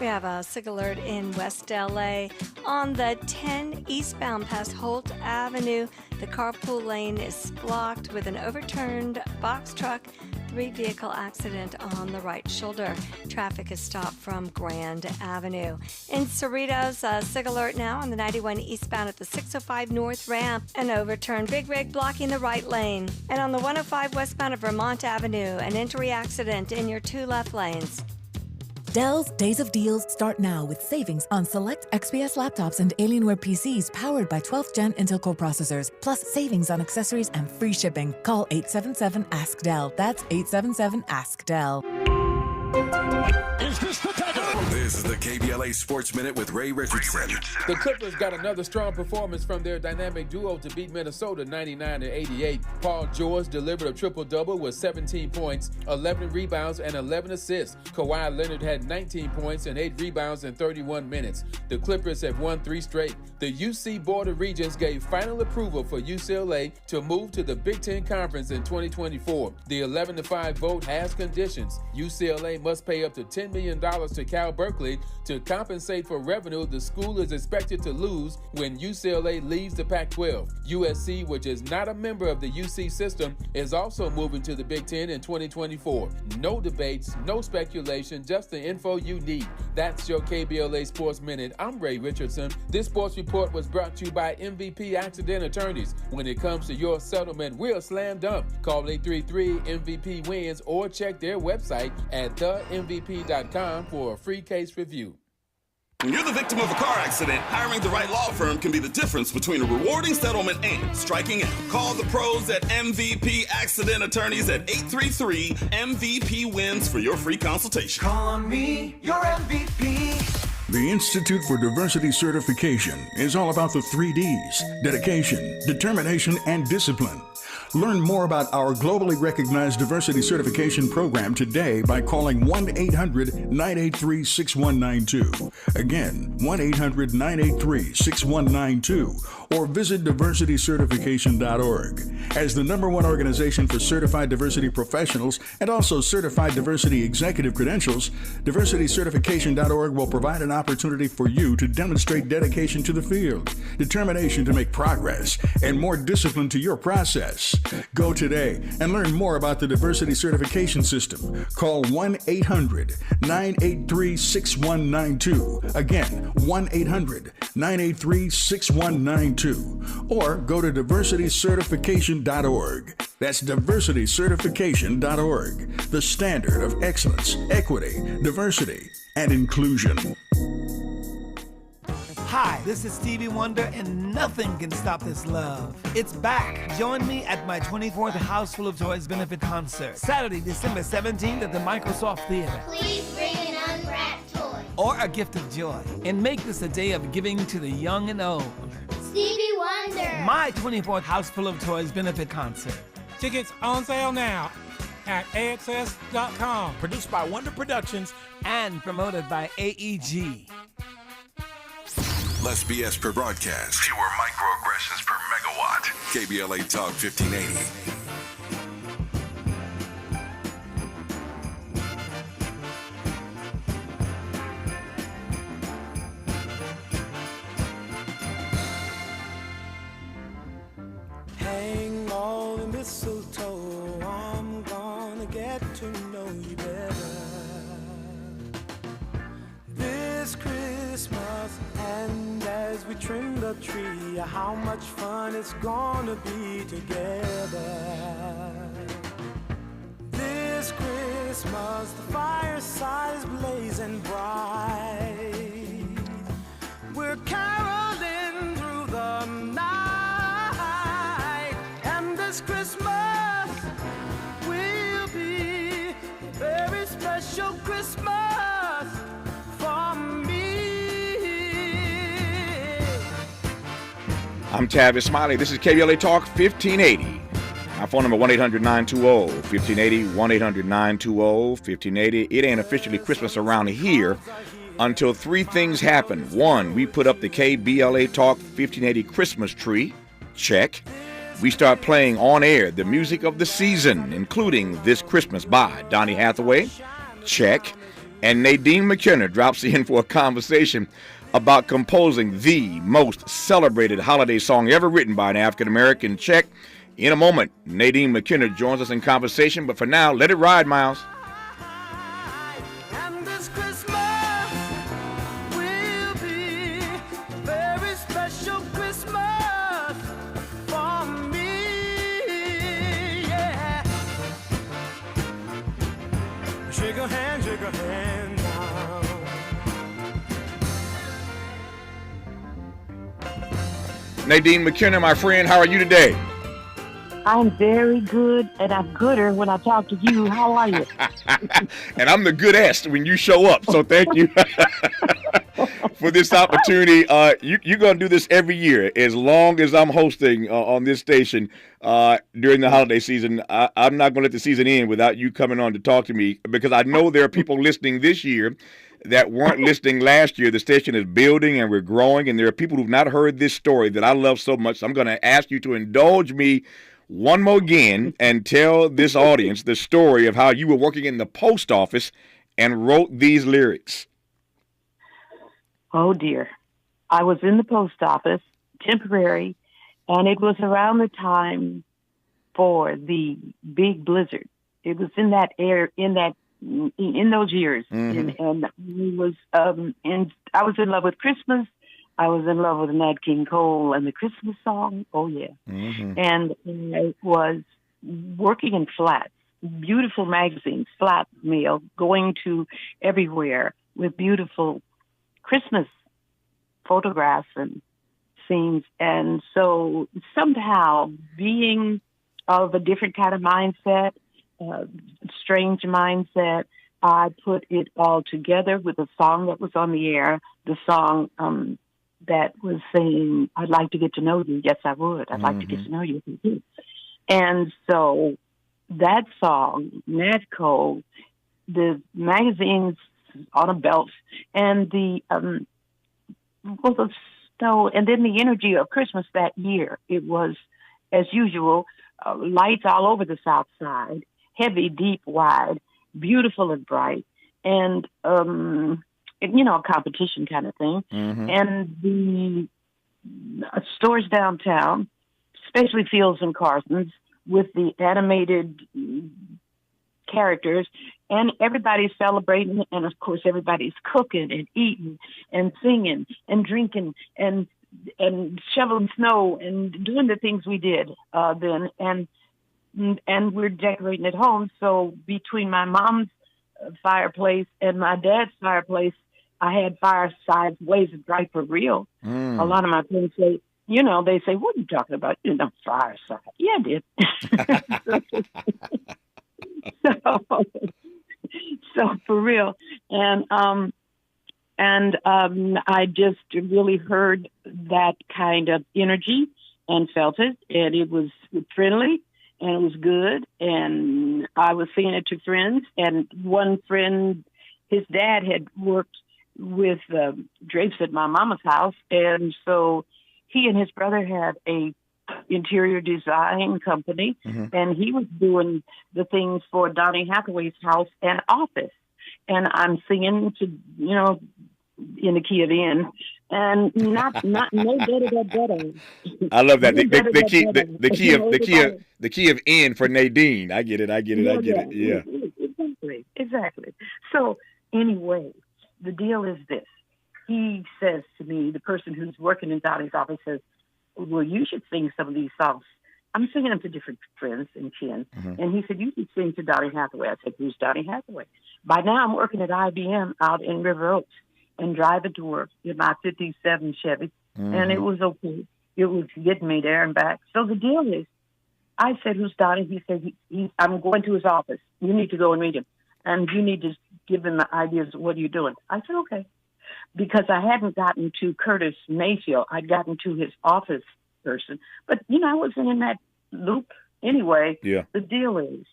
We have a SIG alert in West LA. On the 10 eastbound past Holt Avenue, the carpool lane is blocked with an overturned box truck. 3-vehicle accident on the right shoulder. Traffic is stopped from Grand Avenue. In Cerritos, SIG alert now on the 91 eastbound at the 605 North ramp. An overturned big rig blocking the right lane. And on the 105 westbound of Vermont Avenue, an entry accident in your 2 left lanes. Dell's Days of Deals start now with savings on select XPS laptops and Alienware PCs powered by 12th Gen Intel Core processors, plus savings on accessories and free shipping. Call 877-ASK-DELL. That's 877-ASK-DELL. Is this the time? This is the KBLA Sports Minute with Ray Richardson. The Clippers got another strong performance from their dynamic duo to beat Minnesota 99-88. Paul George delivered a triple-double with 17 points, 11 rebounds, and 11 assists. Kawhi Leonard had 19 points and 8 rebounds in 31 minutes. The Clippers have won 3 straight. The UC Board of Regents gave final approval for UCLA to move to the Big Ten Conference in 2024. The 11-5 vote has conditions. UCLA must pay up to $10 million to Cal Berkeley to compensate for revenue the school is expected to lose when UCLA leaves the Pac-12. USC, which is not a member of the UC system, is also moving to the Big Ten in 2024. No debates, no speculation, just the info you need. That's your KBLA Sports Minute. I'm Ray Richardson. This sports report was brought to you by MVP Accident Attorneys. When it comes to your settlement, we're a slam dunk. Call 833-MVP-WINS or check their website at themvp.com for a free case review. When you're the victim of a car accident, hiring the right law firm can be the difference between a rewarding settlement and striking out. Call the pros at MVP Accident Attorneys at 833-MVP-WINS for your free consultation. Call me your MVP. The Institute for Diversity Certification is all about the 3 Ds: dedication, determination, and discipline. Learn more about our globally recognized diversity certification program today by calling 1-800-983-6192. Again, 1-800-983-6192, or visit diversitycertification.org. As the #1 organization for certified diversity professionals and also certified diversity executive credentials, diversitycertification.org will provide an opportunity for you to demonstrate dedication to the field, determination to make progress, and more discipline to your process. Go today and learn more about the diversity certification system. Call 1-800-983-6192. Again, 1-800-983-6192. Or go to diversitycertification.org. That's diversitycertification.org. The standard of excellence, equity, diversity, and inclusion. Hi, this is Stevie Wonder, and nothing can stop this love. It's back. Join me at my 24th House Full of Toys benefit concert, Saturday, December 17th at the Microsoft Theater. Please bring an unwrapped toy. Or a gift of joy, and make this a day of giving to the young and old. Stevie Wonder. My 24th House Full of Toys benefit concert. Tickets on sale now at AXS.com. Produced by Wonder Productions and promoted by AEG. Less BS per broadcast. Fewer microaggressions per megawatt. KBLA Talk 1580. Hang all the mistletoe, I'm gonna get to know you better. we trim the tree, how much fun it's gonna be together. This Christmas, the fireside is blazing bright. We're caroling through the night, and this Christmas will be a very special Christmas for me. I'm Tavis Smiley. This is KBLA Talk 1580. Our phone number 1-800-920-1580, 1-800-920-1580. It ain't officially Christmas around here until three things happen. One, we put up the KBLA Talk 1580 Christmas tree. Check. We start playing on air the music of the season, including This Christmas by Donny Hathaway. Check. And Nadine McKenna drops in for a conversation about composing the most celebrated holiday song ever written by an African American. Check. In a moment, Nadine McKenna joins us in conversation, but for now, let it ride, Miles. And this Christmas will be a very special Christmas for me, yeah. Shake a hand now. Nadine McKenna, my friend, how are you today? I'm very good, and I'm gooder when I talk to you. How are you? And I'm the goodest when you show up, so thank you for this opportunity. You're going to do this every year. As long as I'm hosting on this station during the holiday season, I'm not going to let the season end without you coming on to talk to me, because I know there are people listening this year that weren't listening last year. The station is building and we're growing, and there are people who've not heard this story that I love so much. So I'm going to ask you to indulge me one more again and tell this audience the story of how you were working in the post office and wrote these lyrics. Oh, dear. I was in the post office, temporary, and it was around the time for the big blizzard. It was in that in those years. Mm-hmm. And I was in love with Christmas. I was in love with Nat King Cole and the Christmas song. Oh, yeah. Mm-hmm. And I was working in flats, beautiful magazines, flat mail, going to everywhere with beautiful Christmas photographs and scenes. And so somehow, being of a different kind of mindset, strange mindset, I put it all together with a song that was on the air, the song that was saying, I'd like to get to know you. Yes, I would. I'd like to get to know you. And so that song, Nat Cole, the magazines on a belt, and the snow, and then the energy of Christmas that year. It was, as usual, lights all over the South Side, heavy, deep, wide, beautiful and bright, and a competition kind of thing. Mm-hmm. And the stores downtown, especially Fields and Carson's, with the animated characters, and everybody's celebrating, and of course everybody's cooking and eating and singing and drinking and shoveling snow and doing the things we did then, and we're decorating at home. So between my mom's fireplace and my dad's fireplace, I had firesides blazing bright for real. Mm. A lot of my friends say, they say, what are you talking about? Fireside. Yeah, I did. so for real. And I just really heard that kind of energy and felt it. And it was friendly and it was good. And I was singing it to friends. And one friend, his dad had worked with drapes at my mama's house. And so he and his brother had a interior design company, and he was doing the things for Donny Hathaway's house and office. And I'm singing to, in the key of N, and not no better. I love that. The key of N for Nadine. I get it. Yeah. Exactly. So anyway, the deal is this. he says to me, the person who's working in Donnie's office says, well, you should sing some of these songs. I'm singing them to different friends and kin. And he said, you should sing to Donnie Hathaway. I said, who's Donnie Hathaway? By now, I'm working at IBM out in River Oaks and driving to work in my 57 Chevy. And it was okay. It was getting me there and back. So the deal is, I said, who's Donnie? He said, I'm going to his office. You need to go and meet him. And you need to give him the ideas of what you're doing. I said, okay. Because I hadn't gotten to Curtis Mayfield. I'd gotten to his office person. But, I wasn't in that loop anyway. Yeah. The deal is,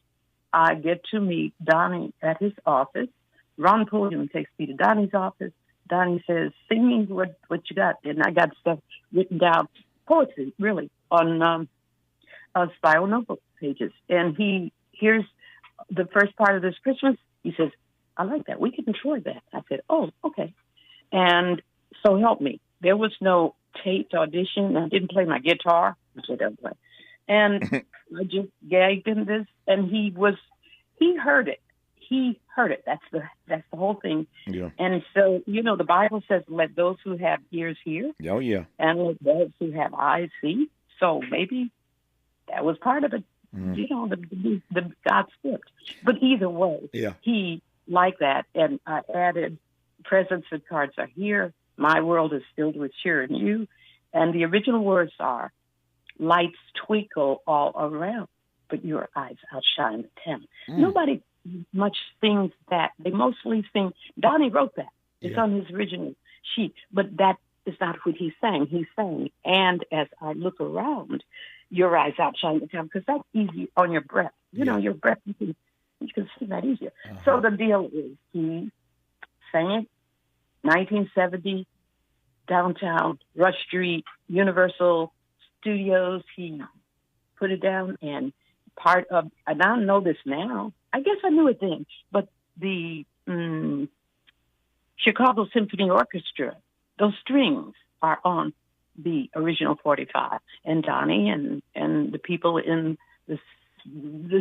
I get to meet Donnie at his office. Ron Pulliam takes me to Donnie's office. Donnie says, sing me what you got. And I got stuff written down, poetry, really, on spiral notebook pages. And here's the first part of this Christmas. He says, I like that. We can record that. I said, oh, okay. And so help me. There was no taped audition. I didn't play my guitar, which I don't play. And I just gagged him this, and he heard it. He heard it. That's the whole thing. Yeah. And so, the Bible says, let those who have ears hear. Oh, yeah. And let those who have eyes see. So maybe that was part of it. The God script. But either way, he liked that. And I added, presents and cards are here. My world is filled with cheer and you. And the original words are, lights twinkle all around, but your eyes outshine the town. Nobody much sings that. They mostly sing. Donnie wrote that. It's on his original sheet. But that is not what he sang. He sang, and as I look around, your eyes outshine the town, because that's easy on your breath. Your breath, you can sing that easier. So the deal is, he sang it, 1970, downtown, Rush Street, Universal Studios. He put it down, and and I don't know this now. I guess I knew it then, but the Chicago Symphony Orchestra, those strings are on the original 45. And Donnie and the people in the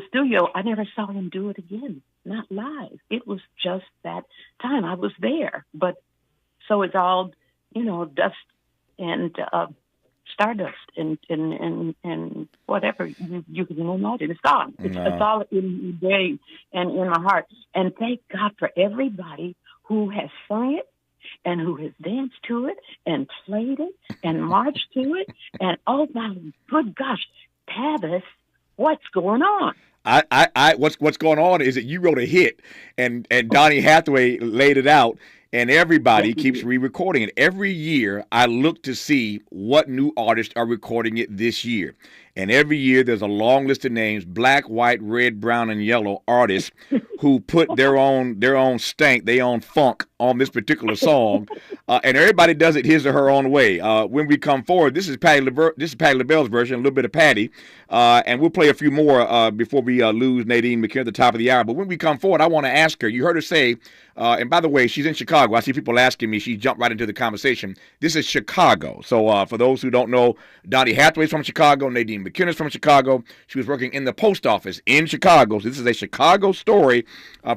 studio, I never saw him do it again, not live. It was just that time. I was there, but so it's all, dust and stardust and whatever you can imagine. It's gone. It's all in my brain and in my heart. And thank God for everybody who has sung it and who has danced to it and played it and marched to it. And oh my good gosh, Tavis, what's going on? What's going on is that you wrote a hit, and Donnie Hathaway laid it out, and everybody keeps re-recording it. Every year, I look to see what new artists are recording it this year. And every year, there's a long list of names, black, white, red, brown, and yellow artists who put their own stank, their own funk on this particular song. And everybody does it his or her own way. When we come forward, this is Patti LaBelle's version, a little bit of Patti. And we'll play a few more before we lose Nadine McKenna at the top of the hour. But when we come forward, I want to ask her, you heard her say, and by the way, she's in Chicago. I see people asking me. She jumped right into the conversation. This is Chicago. So for those who don't know, Donnie Hathaway's from Chicago. Nadine McKenna's from Chicago. She was working in the post office in Chicago. So this is a Chicago story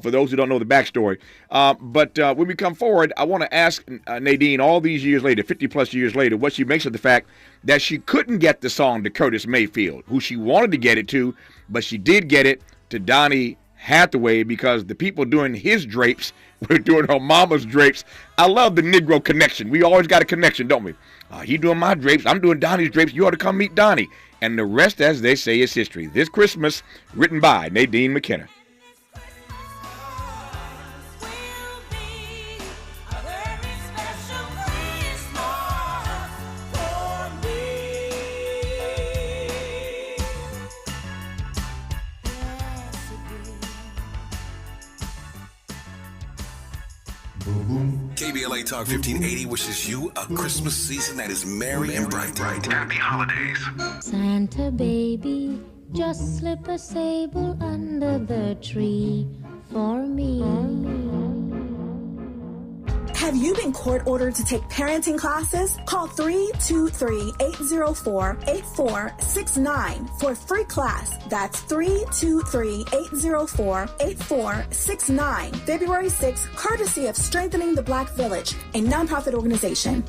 for those who don't know the backstory. But when we come forward, I want to ask Nadine, all these years later, 50-plus years later, what she makes of the fact that she couldn't get the song to Curtis Mayfield, who she wanted to get it to, but she did get it to Donnie Hathaway because the people doing his drapes were doing her mama's drapes. I love the Negro connection. We always got a connection, don't we? He doing my drapes. I'm doing Donnie's drapes. You ought to come meet Donnie. And the rest, as they say, is history. This Christmas, written by Nadine McKenna. KBLA Talk 1580 wishes you a Christmas season that is merry and bright. Happy holidays. Santa baby, just slip a sable under the tree for me. Have you been court ordered to take parenting classes? Call 323-804-8469 for a free class. That's 323-804-8469. February 6th, courtesy of Strengthening the Black Village, a nonprofit organization.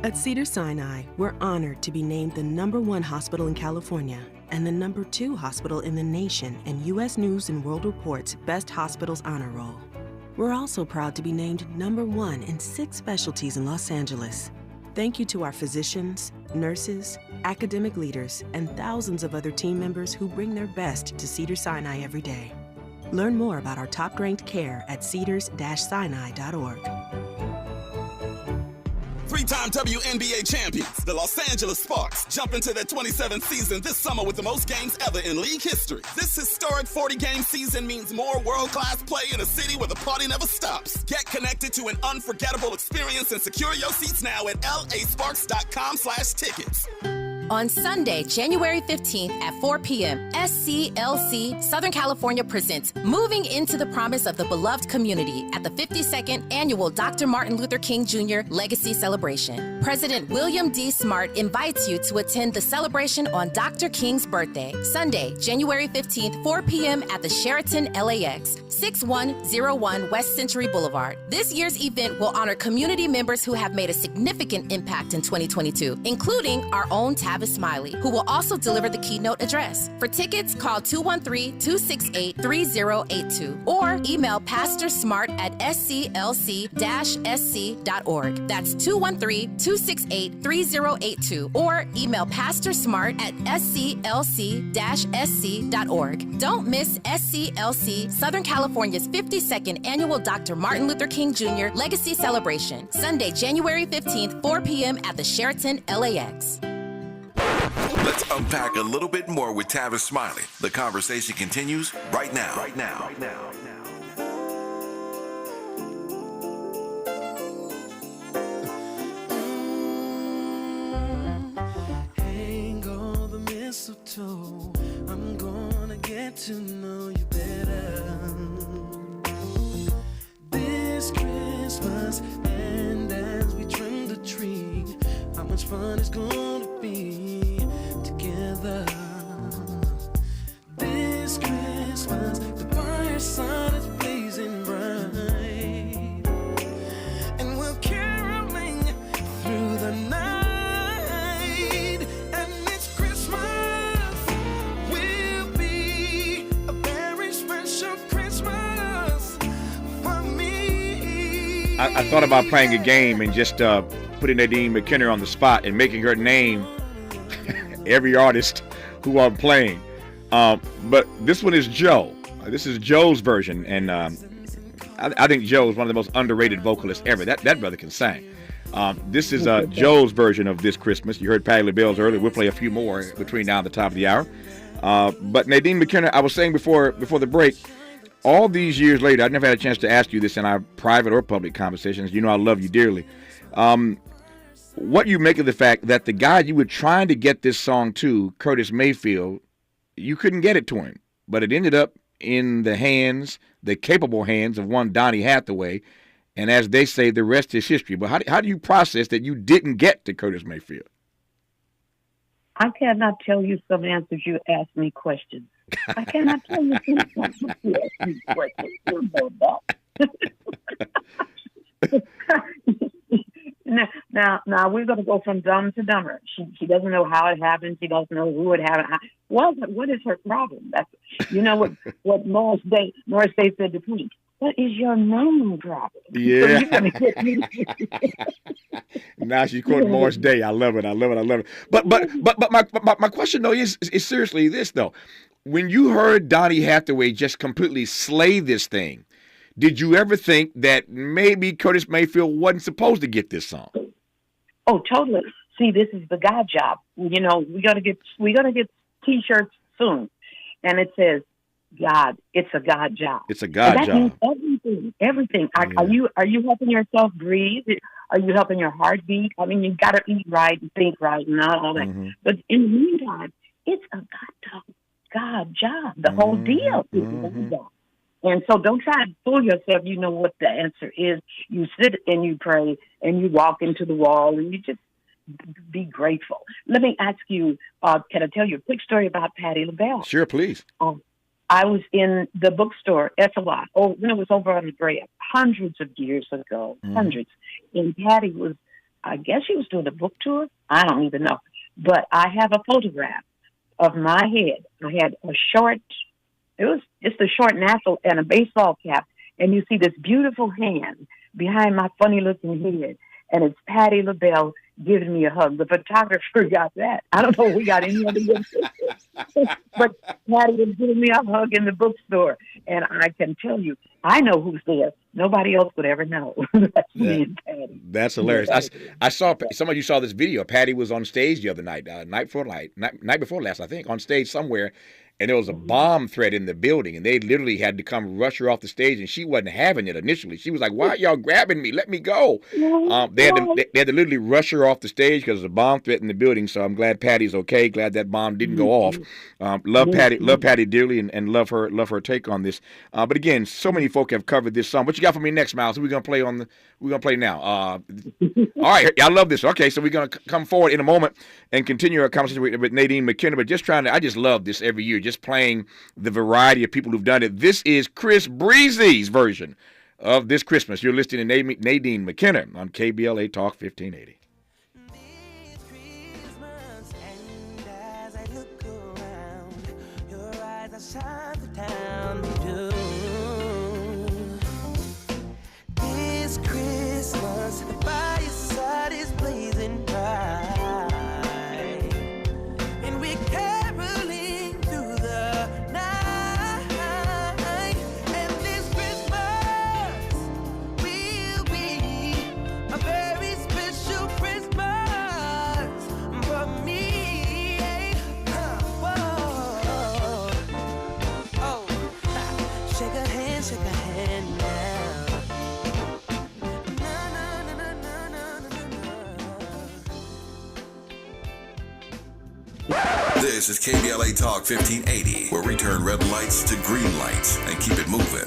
At Cedars-Sinai, we're honored to be named the #1 hospital in California and the #2 hospital in the nation in U.S. News & World Report's Best Hospitals Honor Roll. We're also proud to be named #1 in 6 specialties in Los Angeles. Thank you to our physicians, nurses, academic leaders, and thousands of other team members who bring their best to Cedars-Sinai every day. Learn more about our top-ranked care at cedars-sinai.org. 3-time WNBA champions, the Los Angeles Sparks, jump into their 27th season this summer with the most games ever in league history. This historic 40-game season means more world-class play in a city where the party never stops. Get connected to an unforgettable experience and secure your seats now at lasparks.com/tickets. On Sunday, January 15th at 4 p.m., SCLC Southern California presents Moving into the Promise of the Beloved Community at the 52nd Annual Dr. Martin Luther King Jr. Legacy Celebration. President William D. Smart invites you to attend the celebration on Dr. King's birthday, Sunday, January 15th, 4 p.m. at the Sheraton LAX, 6101 West Century Boulevard. This year's event will honor community members who have made a significant impact in 2022, including our own Tavis Smiley, who will also deliver the keynote address. For tickets, call 213-268-3082 or email Pastor Smart at sclc-sc.org. That's 213-268-3082 or email Pastor Smart at sclc-sc.org. Don't miss SCLC Southern California's 52nd Annual Dr. Martin Luther King Jr. Legacy Celebration, Sunday, January 15th, 4 p.m. at the Sheraton LAX. Let's unpack a little bit more with Tavis Smiley. The conversation continues right now. Hang all the mistletoe. I'm gonna get to know you better this Christmas. And as we trim the tree, how much fun it's gonna be together this Christmas. The fireside is blazing bright, and we're caroling through the night. And it's Christmas will be a very special Christmas for me. I thought about playing a game and just putting Nadine McKenna on the spot and making her name every artist who I'm playing. But this one is Joe. This is Joe's version, and I think Joe is one of the most underrated vocalists ever. That brother can sing. This is Joe's version of This Christmas. You heard Patti LaBelle's earlier. We'll play a few more between now and the top of the hour. But Nadine McKenna, I was saying before the break, all these years later, I never had a chance to ask you this in our private or public conversations. You know I love you dearly. What you make of the fact that the guy you were trying to get this song to, Curtis Mayfield, you couldn't get it to him, but it ended up in the capable hands of one Donny Hathaway, and as they say, the rest is history. But how do you process that you didn't get to Curtis Mayfield? I cannot tell you some answers you ask me questions. I cannot tell you some answers you ask me questions. You know that. Now we're going to go from dumb to dumber. She doesn't know how it happened. She doesn't know who it happened. What is her problem? That's what Morris Day said to me. What is your main problem? Yeah. Now she's quoting Morris Day. I love it. But my question though is seriously this though. When you heard Donny Hathaway just completely slay this thing, did you ever think that maybe Curtis Mayfield wasn't supposed to get this song? Oh, totally. See, this is the God job. You know, we're gonna get T-shirts soon, and it says God. It's a God job. It's a God job. That means everything. Yeah. Are you helping yourself breathe? Are you helping your heart beat? I mean, you got to eat right and think right and all that. Mm-hmm. But in the meantime, it's a God job. The whole deal is a God job. And so don't try to fool yourself. You know what the answer is. You sit and you pray and you walk into the wall and you just be grateful. Let me ask you, can I tell you a quick story about Patti LaBelle? Sure, please. I was in the bookstore, SOI, when it was over on the Grant, hundreds of years ago, hundreds. And Patti was, I guess she was doing a book tour. I don't even know. But I have a photograph of my head. I had a short, it was just a short nassle and a baseball cap. And you see this beautiful hand behind my funny looking head. And it's Patti LaBelle giving me a hug. The photographer got that. I don't know if we got any other good pictures. But Patti was giving me a hug in the bookstore. And I can tell you, I know who's there. Nobody else would ever know. That's me and Patti. That's hilarious. I saw, some of you saw this video. Patti was on stage the other night, night before last, I think, on stage somewhere. And there was a bomb threat in the building, and they literally had to come rush her off the stage, and she wasn't having it initially. She was like, "Why are y'all grabbing me? Let me go!" They had to literally rush her off the stage because there's a bomb threat in the building. So I'm glad Patti's okay. Glad that bomb didn't go off. Love Patti dearly, and love her take on this. But again, so many folk have covered this song. What you got for me next, Miles? We're gonna play now. All right, I love this. Okay, so we're gonna come forward in a moment and continue our conversation with Nadine McKenna. But I just love this every year. Just playing the variety of people who've done it. This is Chris Breezy's version of This Christmas. You're listening to Nadine McKenna on KBLA Talk 1580. This Christmas, the fireside is blazing bright, and we're caroling through the night. And this Christmas will be a very special Christmas for me. Whoa. Oh, shake a hand now. This is KBLA Talk 1580, where we turn red lights to green lights and keep it moving.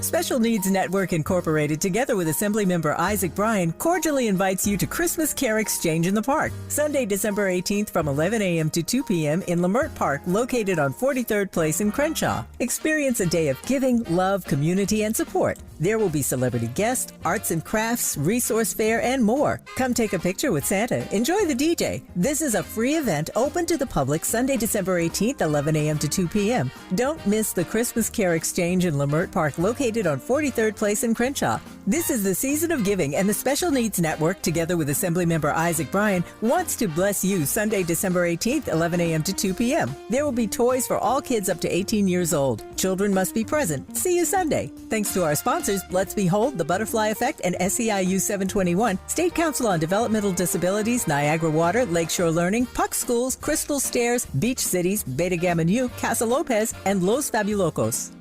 Special Needs Network Incorporated, together with Assemblymember Isaac Bryan, cordially invites you to Christmas Care Exchange in the Park, Sunday, December 18th from 11 a.m. to 2 p.m. in Lamert Park, located on 43rd Place in Crenshaw. Experience a day of giving, love, community, and support. There will be celebrity guests, arts and crafts, resource fair, and more. Come take a picture with Santa. Enjoy the DJ. This is a free event open to the public Sunday, December 18th, 11 a.m. to 2 p.m. Don't miss the Christmas Care Exchange in Lamert Park, located on 43rd Place in Crenshaw. This is the season of giving, and the Special Needs Network, together with Assemblymember Isaac Bryan, wants to bless you Sunday, December 18th, 11 a.m. to 2 p.m. There will be toys for all kids up to 18 years old. Children must be present. See you Sunday. Thanks to our sponsors, Let's Behold, The Butterfly Effect, and SEIU 721, State Council on Developmental Disabilities, Niagara Water, Lakeshore Learning, Puck Schools, Crystal Stairs, Beach Cities, Beta Gamma Nu, Casa Lopez, and Los Fabulocos.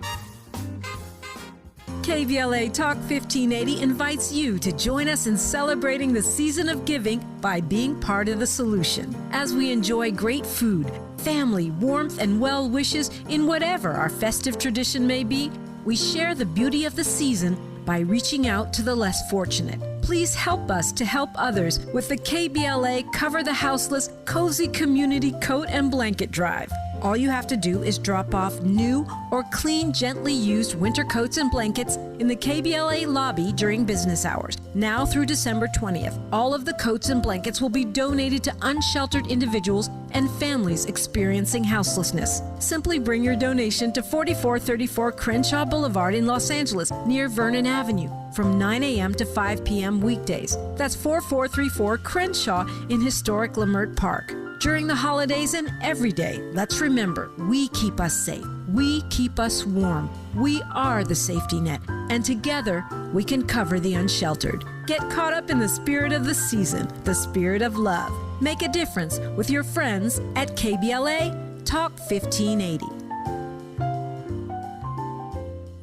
KBLA Talk 1580 invites you to join us in celebrating the season of giving by being part of the solution. As we enjoy great food, family, warmth, and well wishes in whatever our festive tradition may be, we share the beauty of the season by reaching out to the less fortunate. Please help us to help others with the KBLA Cover the Houseless Cozy Community Coat and Blanket Drive. All you have to do is drop off new or clean, gently used winter coats and blankets in the KBLA lobby during business hours. Now through December 20th, all of the coats and blankets will be donated to unsheltered individuals and families experiencing houselessness. Simply bring your donation to 4434 Crenshaw Boulevard in Los Angeles, near Vernon Avenue, from 9 a.m. to 5 p.m. weekdays. That's 4434 Crenshaw in historic Lamert Park. During the holidays and every day, let's remember, we keep us safe. We keep us warm. We are the safety net, and together we can cover the unsheltered. Get caught up in the spirit of the season, the spirit of love. Make a difference with your friends at KBLA Talk 1580.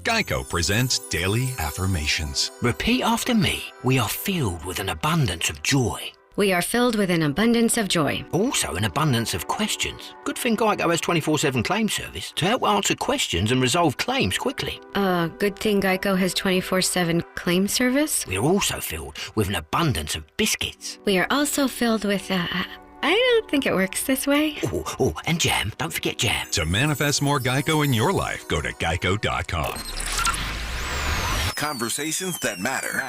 Geico presents Daily Affirmations. Repeat after me. We are filled with an abundance of joy. We are filled with an abundance of joy. Also an abundance of questions. Good thing Geico has 24/7 claim service to help answer questions and resolve claims quickly. Good thing Geico has 24/7 claim service. We are also filled with an abundance of biscuits. We are also filled with, I don't think it works this way. Oh, and jam. Don't forget jam. To manifest more Geico in your life, go to geico.com. Conversations that matter.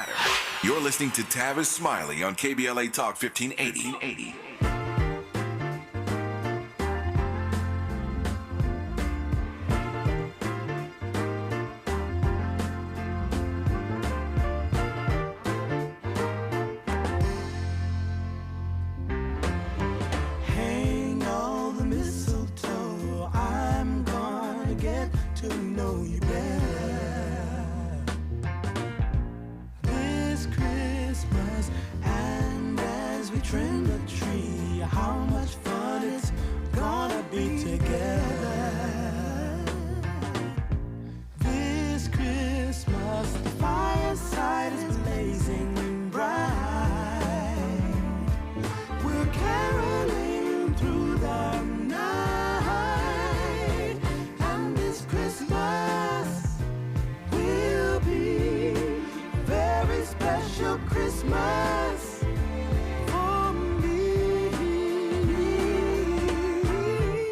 You're listening to Tavis Smiley on KBLA Talk 1580. Hang all the mistletoe. I'm gonna get to know you better this Christmas. And as we trim the tree, how much fun it's gonna be together this Christmas. The fireside is blazing bright. We're caroling through the night, and this Christmas will be a very special Christmas for me.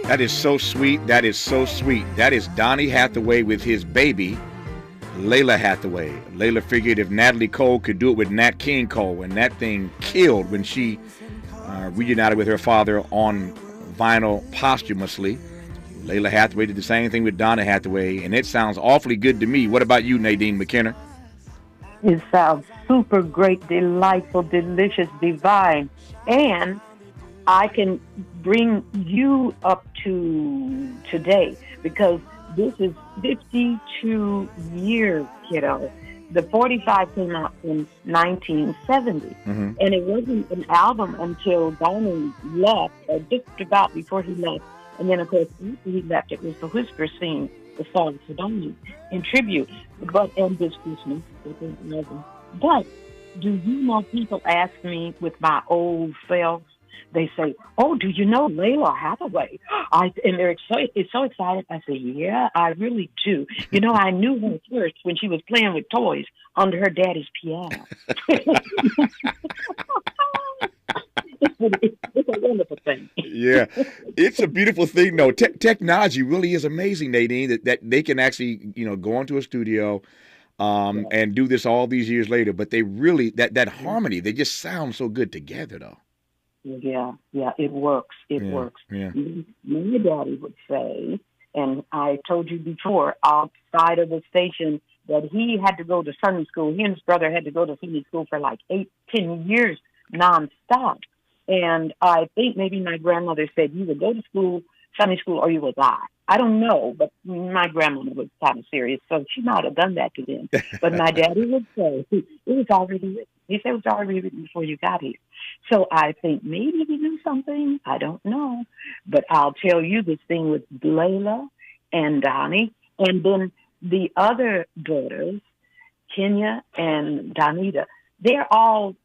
That is so sweet. That is so sweet. That is Donny Hathaway with his baby, Layla Hathaway. Layla figured if Natalie Cole could do it with Nat King Cole, and that thing killed when she reunited with her father on vinyl posthumously. Layla Hathaway did the same thing with Donna Hathaway, and it sounds awfully good to me. What about you, Nadine McKenna? It sounds super great, delightful, delicious, divine. And I can bring you up to today because this is 52 years, kiddo. The 45 came out in 1970, and it wasn't an album until Donnie left, or just about before he left. And then, of course, after he left, it was the Whisper Scene, the song for Donnie in tribute. And this Christmas, but do you know, people ask me with my old self, they say, "Oh, do you know Layla Hathaway?" And they're so excited. I say, "Yeah, I really do. You know, I knew her first when she was playing with toys under her daddy's piano." It's a wonderful thing. Yeah, it's a beautiful thing, though. Technology really is amazing, Nadine, that they can actually, go into a studio and do this all these years later. But they really, that harmony, they just sound so good together, though. Yeah, it works. It works. Yeah. My daddy would say, and I told you before, outside of the station, that he had to go to Sunday school. He and his brother had to go to Sunday school for like 8-10 years nonstop. And I think maybe my grandmother said, "You would go to school, Sunday school, or you would die." I don't know, but my grandmother was kind of serious, so she might have done that to them. But my daddy would say, it was already written. He said it was already written before you got here. So I think maybe he knew something. I don't know. But I'll tell you this thing with Layla and Donnie, and then the other daughters, Kenya and Donita, they're all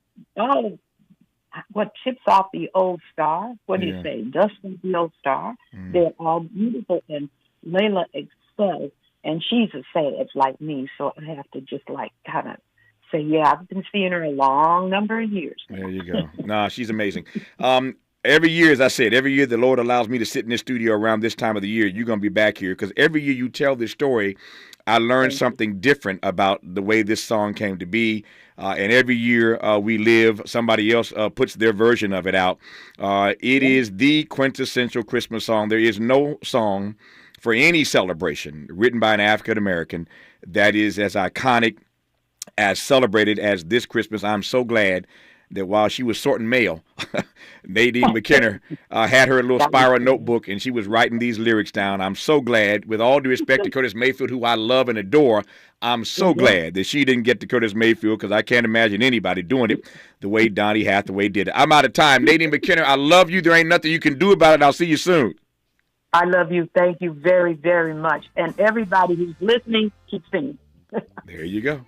what chips off the old star. What do you say? Dust off the old star. They're all beautiful, and Layla excels, and she's a sage like me, so I have to just kind of say, yeah, I've been seeing her a long number of years. There you go. Nah, she's amazing. Every year, as I said, every year the Lord allows me to sit in this studio around this time of the year, you're going to be back here, because every year you tell this story, I learned something different about the way this song came to be. And every year we live, somebody else puts their version of it out. It is the quintessential Christmas song. There is no song for any celebration written by an African American that is as iconic, as celebrated as this Christmas. I'm so glad that while she was sorting mail, Nadine McKenna had her little spiral notebook, and she was writing these lyrics down. I'm so glad, with all due respect to Curtis Mayfield, who I love and adore, I'm so glad that she didn't get to Curtis Mayfield, because I can't imagine anybody doing it the way Donny Hathaway did it. I'm out of time. Nadine McKenna, I love you. There ain't nothing you can do about it. I'll see you soon. I love you. Thank you very, very much. And everybody who's listening, keep singing. There you go.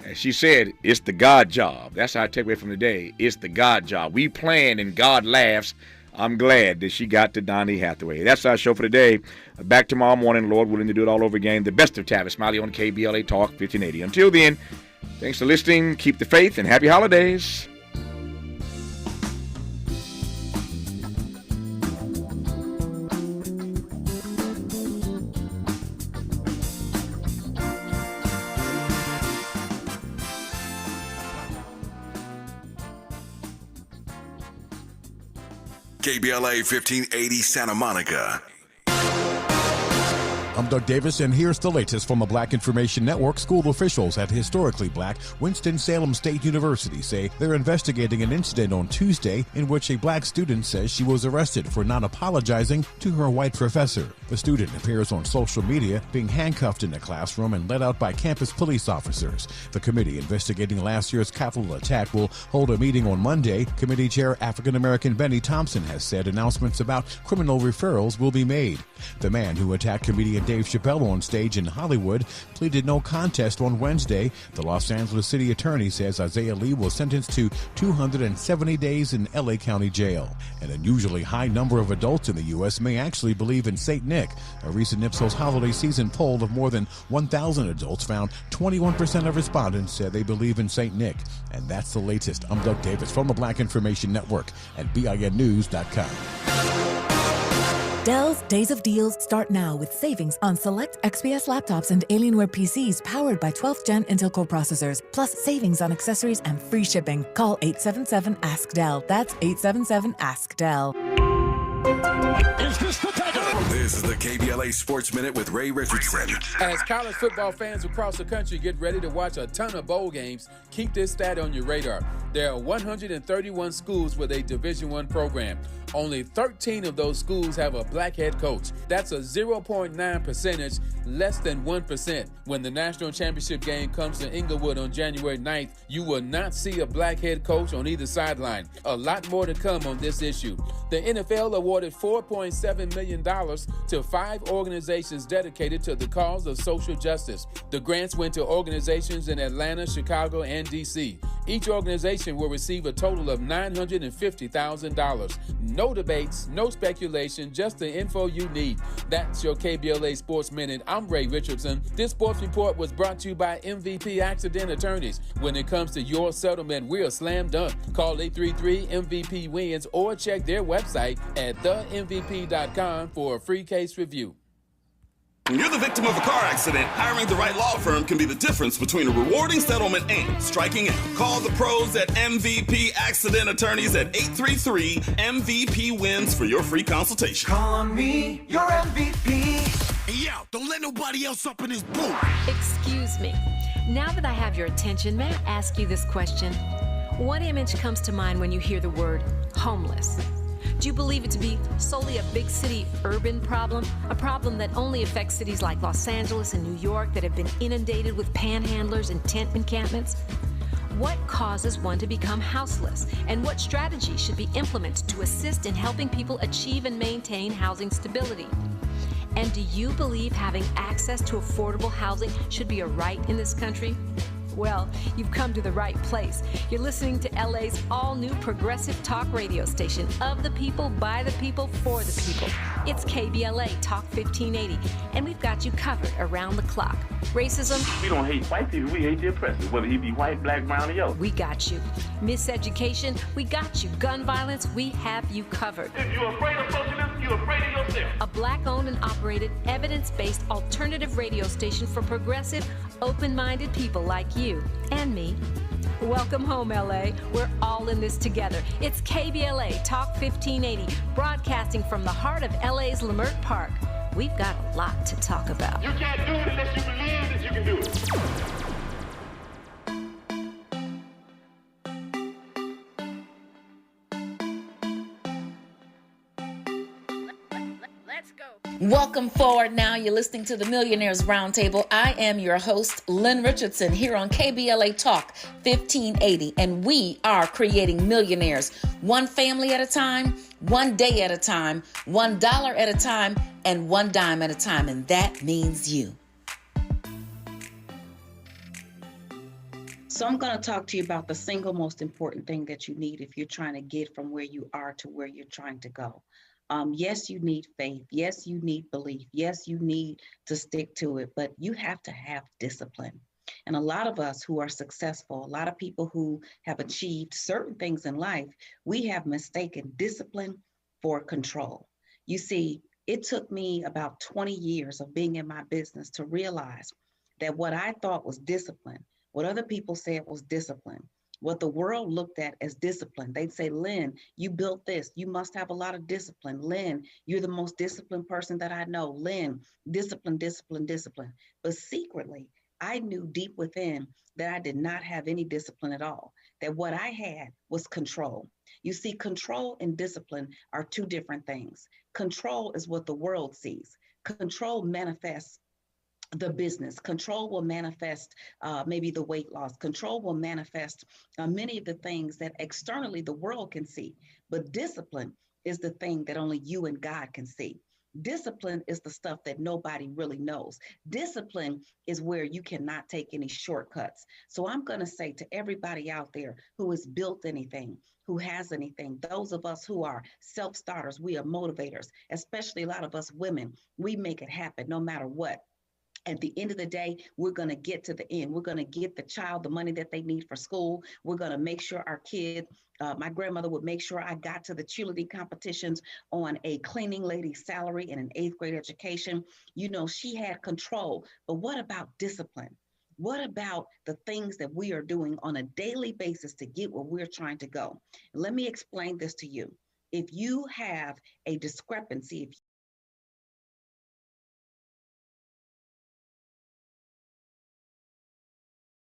As she said, it's the God job. That's our takeaway from today. It's the God job. We plan and God laughs. I'm glad that she got to Donnie Hathaway. That's our show for today. Back tomorrow morning, Lord willing, to do it all over again. The best of Tavis, Smiley on KBLA Talk 1580. Until then, thanks for listening. Keep the faith and happy holidays. KBLA 1580 Santa Monica. I'm Doug Davis, and here's the latest from the Black Information Network. School officials at historically black Winston-Salem State University say they're investigating an incident on Tuesday in which a black student says she was arrested for not apologizing to her white professor. The student appears on social media being handcuffed in a classroom and led out by campus police officers. The committee investigating last year's Capitol attack will hold a meeting on Monday. Committee Chair African-American Benny Thompson has said announcements about criminal referrals will be made. The man who attacked comedian Dave Chappelle on stage in Hollywood pleaded no contest on Wednesday. The Los Angeles City Attorney says Isaiah Lee was sentenced to 270 days in LA County Jail. An unusually high number of adults in the U.S. may actually believe in St. Nick. A recent Ipsos holiday season poll of more than 1,000 adults found 21% of respondents said they believe in St. Nick. And that's the latest. I'm Doug Davis from the Black Information Network at BINnews.com. Dell's Days of Deals start now with savings on select XPS laptops and Alienware PCs powered by 12th Gen Intel Core processors, plus savings on accessories and free shipping. Call 877-ASK-DELL. That's 877-ASK-DELL. This is the KBLA Sports Minute with Ray Richardson. As college football fans across the country get ready to watch a ton of bowl games, keep this stat on your radar. There are 131 schools with a Division I program. Only 13 of those schools have a black head coach. That's a 0.9 percentage, less than 1%. When the national championship game comes to Inglewood on January 9th, you will not see a black head coach on either sideline. A lot more to come on this issue. The NFL awarded $4.7 million to 5 organizations dedicated to the cause of social justice. The grants went to organizations in Atlanta, Chicago, and D.C. Each organization will receive a total of $950,000. No debates, no speculation, just the info you need. That's your KBLA Sports Minute. I'm Ray Richardson. This sports report was brought to you by MVP Accident Attorneys. When it comes to your settlement, we're a slam dunk. Call 833-MVP-WINS or check their website at themvp.com for a free case review. When you're the victim of a car accident, hiring the right law firm can be the difference between a rewarding settlement and striking out. Call the pros at MVP Accident Attorneys at 833-MVP-WINS for your free consultation. Call on me, your MVP. Hey, yo, don't let nobody else up in this booth. Excuse me. Now that I have your attention, may I ask you this question? What image comes to mind when you hear the word homeless? Do you believe it to be solely a big city urban problem? A problem that only affects cities like Los Angeles and New York that have been inundated with panhandlers and tent encampments? What causes one to become houseless? And what strategies should be implemented to assist in helping people achieve and maintain housing stability? And do you believe having access to affordable housing should be a right in this country? Well, you've come to the right place. You're listening to LA's all-new progressive talk radio station of the people, by the people, for the people. It's KBLA Talk 1580, and we've got you covered around the clock. Racism? We don't hate white people, we hate the oppressor, whether he be white, black, brown, or yellow. We got you. Miseducation? We got you. Gun violence? We have you covered. If you're afraid of socialism, you're afraid of yourself. A black-owned and operated, evidence-based alternative radio station for progressive, open-minded people like you and me. Welcome home, LA. We're all in this together. It's KBLA Talk 1580, broadcasting from the heart of LA's Leimert Park. We've got a lot to talk about. You can't do it unless you believe that you can do it. Welcome forward now. You're listening to the Millionaires Roundtable. I am your host, Lynn Richardson, here on KBLA Talk 1580, and we are creating millionaires, one family at a time, one day at a time, $1 at a time, and one dime at a time, and that means you. So I'm going to talk to you about the single most important thing that you need if you're trying to get from where you are to where you're trying to go. Yes, you need faith. Yes, you need belief. Yes, you need to stick to it, but you have to have discipline. And a lot of us who are successful, a lot of people who have achieved certain things in life, we have mistaken discipline for control. You see, it took me about 20 years of being in my business to realize that what I thought was discipline, what other people said was discipline, what the world looked at as discipline. They'd say, Lynn, you built this. You must have a lot of discipline. Lynn, you're the most disciplined person that I know. Lynn, discipline, discipline, discipline. But secretly, I knew deep within that I did not have any discipline at all, that what I had was control. You see, control and discipline are two different things. Control is what the world sees. Control manifests the business. Control will manifest maybe the weight loss. Control will manifest many of the things that externally the world can see. But discipline is the thing that only you and God can see. Discipline is the stuff that nobody really knows. Discipline is where you cannot take any shortcuts. So I'm going to say to everybody out there who has built anything, who has anything, those of us who are self-starters, we are motivators, especially a lot of us women, we make it happen no matter what. At the end of the day, we're going to get to the end. We're going to get the child the money that they need for school. We're going to make sure our kid, my grandmother would make sure I got to the cheerleading competitions on a cleaning lady's salary and an 8th grade education. You know, she had control. But what about discipline? What about the things that we are doing on a daily basis to get where we're trying to go? Let me explain this to you. If you have a discrepancy, if